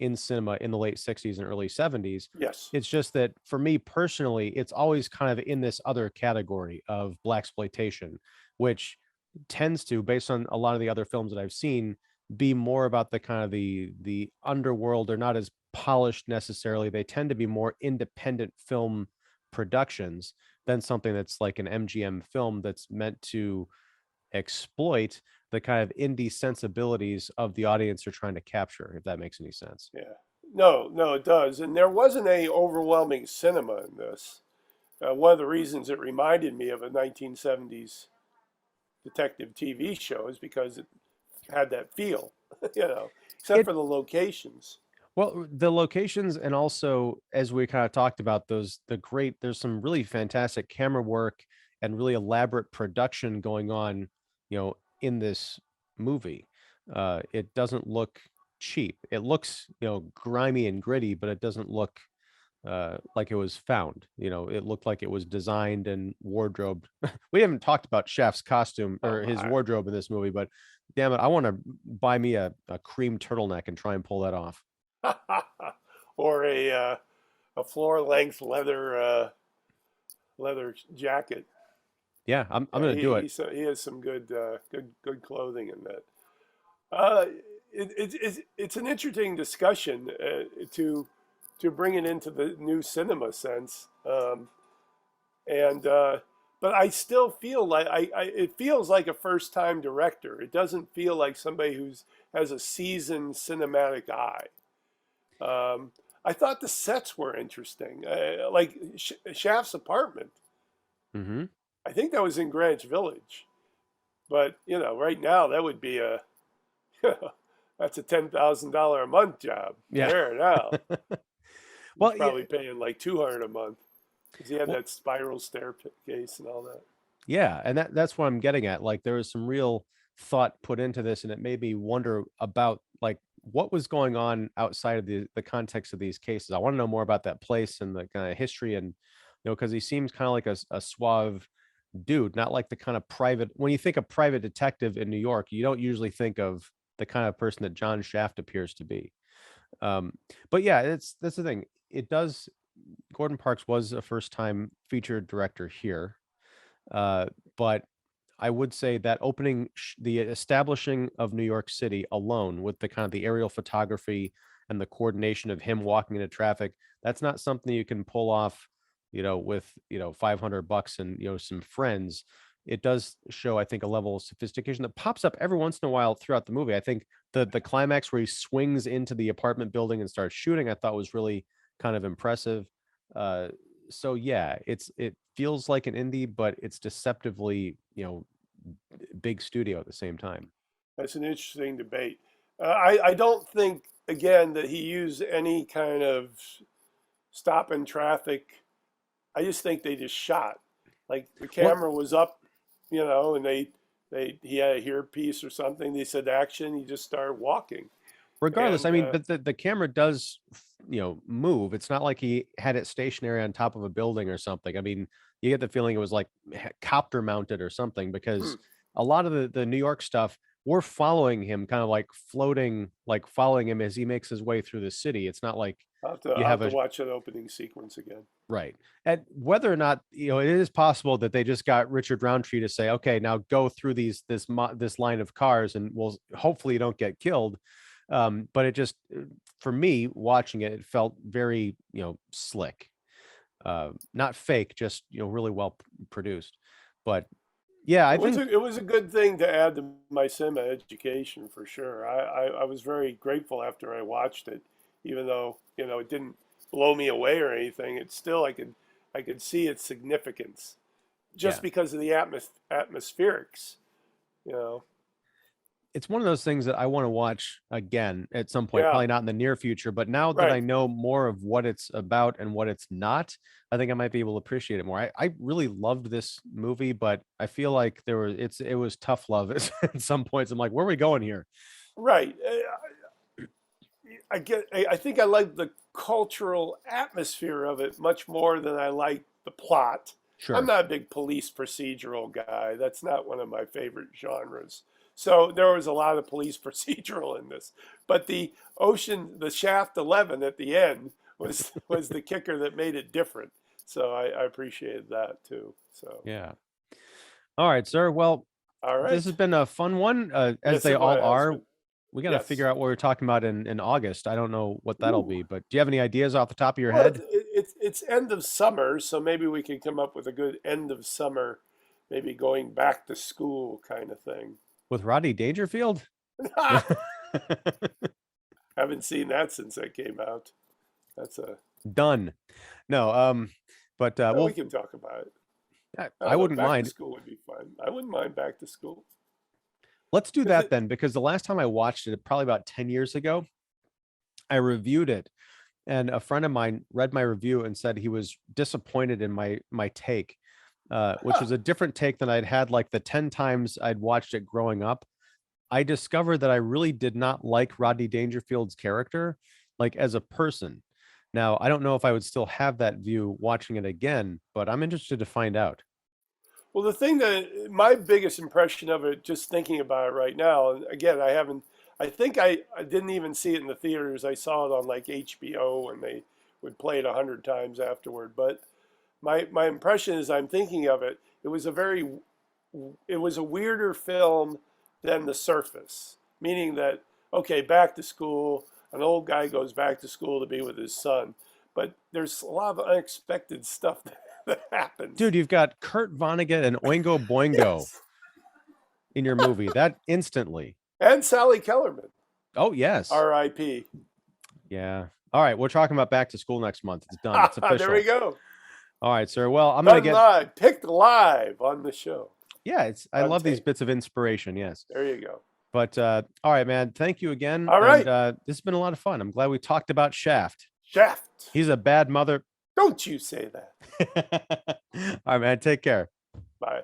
Speaker 1: in cinema in the late 60s and early 70s.
Speaker 2: yes,
Speaker 1: It's just that for me personally, it's always kind of in this other category of blaxploitation, which tends to, based on a lot of the other films that I've seen, be more about the kind of the underworld. They're not as polished necessarily. They tend to be more independent film productions than something that's like an MGM film that's meant to exploit the kind of indie sensibilities of the audience you're trying to capture, if that makes any sense.
Speaker 2: yeah. No, no, it does. And there wasn't any overwhelming cinema in this. One of the reasons it reminded me of a 1970s detective TV show is because it had that feel, except
Speaker 1: It
Speaker 2: for the locations.
Speaker 1: Well, the locations and also as we kind of talked about there's some really fantastic camera work and really elaborate production going on, in this movie. It doesn't look cheap. It looks, grimy and gritty, but it doesn't look like it was found. It looked like it was designed and wardrobed. We haven't talked about Chef's costume
Speaker 2: Oh
Speaker 1: or his
Speaker 2: my.
Speaker 1: wardrobe in this movie, but damn it, I want to buy me a cream turtleneck and try and pull that off.
Speaker 2: Or a floor length leather jacket.
Speaker 1: Yeah, I'm
Speaker 2: Yeah,
Speaker 1: gonna do it.
Speaker 2: he has some good clothing in that. Uh, it's an interesting discussion to bring it into the new cinema sense, and but I still feel like it feels like a first time director. It doesn't feel like somebody who's has a seasoned cinematic eye. Um, I thought the sets were interesting, like Shaft's apartment.
Speaker 1: Hmm.
Speaker 2: I think that was in Greenwich Village, but right now that would be a that's a $10,000 a month job
Speaker 1: Yeah.
Speaker 2: there now. He's
Speaker 1: Well, yeah.
Speaker 2: probably paying like 200 a month because he had
Speaker 1: Well,
Speaker 2: that spiral staircase and all that.
Speaker 1: yeah, and that's what I'm getting at. Like there was some real thought put into this, and it made me wonder about like what was going on outside of the context of these cases. I want to know more about that place and the kind of history, and because he seems kind of like a suave dude, not like the kind of private. When you think of private detective in New York, you don't usually think of the kind of person that John Shaft appears to be. Um, but yeah, that's the thing. It does. Gordon Parks was a first time featured director here, uh, but I would say that the establishing of New York City alone with the kind of the aerial photography and the coordination of him walking into traffic, that's not something you can pull off, with, $500 and, some friends. It does show, I think, a level of sophistication that pops up every once in a while throughout the movie. I think the climax where he swings into the apartment building and starts shooting, I thought was really kind of impressive. Uh, so yeah, it feels like an indie, but it's deceptively, big studio at the same time.
Speaker 2: That's an interesting debate. I don't think, again, that he used any kind of stop in traffic. I just think they just shot. Like the
Speaker 1: Well,
Speaker 2: camera was up, and he had a earpiece or something. They said action. He just started walking,
Speaker 1: regardless, I
Speaker 2: and
Speaker 1: mean, but the camera does, move. It's not like he had it stationary on top of a building or something. I mean, you get the feeling it was like copter mounted or something, because a lot of the New York stuff, we're following him, kind of like floating, like following him as he makes his way through the city. It's not like you
Speaker 2: I'll have
Speaker 1: have
Speaker 2: to
Speaker 1: a
Speaker 2: watch that opening sequence again.
Speaker 1: right. And whether or not, it is possible that they just got Richard Roundtree to say, okay, now go through this line of cars and we'll hopefully you don't get killed. But it just, for me watching it, it felt very, slick, not fake, just, really well produced. But yeah, I think,
Speaker 2: It was a good thing to add to my cinema education for sure. I was very grateful after I watched it, even though it didn't blow me away or anything. It's still I could see its significance just
Speaker 1: yeah,
Speaker 2: because of the atmospherics. You know,
Speaker 1: it's one of those things that I want to watch again at some point,
Speaker 2: yeah,
Speaker 1: probably not in the near future, but now that I
Speaker 2: right.
Speaker 1: know more of what it's about and what it's not, I think I might be able to appreciate it more. I really loved this movie, but I feel like it was tough love at some points. I'm like, where are we going here?
Speaker 2: Right. I think I like the cultural atmosphere of it much more than I like the plot. I'm
Speaker 1: Sure.
Speaker 2: not a big police procedural guy. That's not one of my favorite genres. So there was a lot of police procedural in this. But the Shaft 11 at the end was the kicker that made it different. So I appreciated that too. So,
Speaker 1: Yeah. All right, sir. Well,
Speaker 2: all
Speaker 1: this
Speaker 2: right.
Speaker 1: has been a fun one, as
Speaker 2: Yes,
Speaker 1: they
Speaker 2: it
Speaker 1: all
Speaker 2: has
Speaker 1: are.
Speaker 2: been.
Speaker 1: We got to figure
Speaker 2: Yes.
Speaker 1: out what we're talking about in August. I don't know what that'll
Speaker 2: Ooh.
Speaker 1: be, but do you have any ideas off the top of your
Speaker 2: Well,
Speaker 1: head
Speaker 2: it's end of summer, so maybe we can come up with a good end of summer, maybe going back to school kind of thing.
Speaker 1: with Rodney Dangerfield?
Speaker 2: Haven't seen that since that came out. That's a
Speaker 1: Done. No, but
Speaker 2: well, we
Speaker 1: well,
Speaker 2: can talk about it. I
Speaker 1: I
Speaker 2: don't know.
Speaker 1: wouldn't
Speaker 2: Back to
Speaker 1: mind.
Speaker 2: school would be fun. I wouldn't mind back to school.
Speaker 1: Let's do
Speaker 2: Is
Speaker 1: that
Speaker 2: it?
Speaker 1: then, because the last time I watched it, probably about 10 years ago, I reviewed it, and a friend of mine read my review and said he was disappointed in my take, which
Speaker 2: Huh.
Speaker 1: was a different take than I'd had like the 10 times I'd watched it growing up. I discovered that I really did not like Rodney Dangerfield's character, like as a person. Now, I don't know if I would still have that view watching it again, but I'm interested to find out.
Speaker 2: Well, the thing that my biggest impression of it, just thinking about it right now, and again, I haven't. I think I didn't even see it in the theaters. I saw it on like HBO, and they would play it 100 times afterward. But my impression is I'm thinking of it. It was a weirder film than The Surface, meaning that okay, back to school. An old guy goes back to school to be with his son, but there's a lot of unexpected stuff that happens.
Speaker 1: Dude, you've got Kurt Vonnegut and Oingo Boingo
Speaker 2: Yes,
Speaker 1: in your movie. That instantly.
Speaker 2: and Sally Kellerman,
Speaker 1: Oh, yes.
Speaker 2: R.I.P.
Speaker 1: Yeah. All right. We're talking about back to school next month. It's done. It's
Speaker 2: There we
Speaker 1: official.
Speaker 2: go.
Speaker 1: All right, sir. Well, I'm going to
Speaker 2: Done
Speaker 1: get,
Speaker 2: live, picked live on the show
Speaker 1: yeah, I
Speaker 2: on
Speaker 1: love these
Speaker 2: tape.
Speaker 1: bits of inspiration. Yes.
Speaker 2: There you go.
Speaker 1: But all right, man. Thank you again.
Speaker 2: All
Speaker 1: And
Speaker 2: right,
Speaker 1: this has been a lot of fun. I'm glad we talked about Shaft.
Speaker 2: Shaft.
Speaker 1: He's a bad mother.
Speaker 2: Don't you say that.
Speaker 1: All right, man. Take care.
Speaker 2: Bye.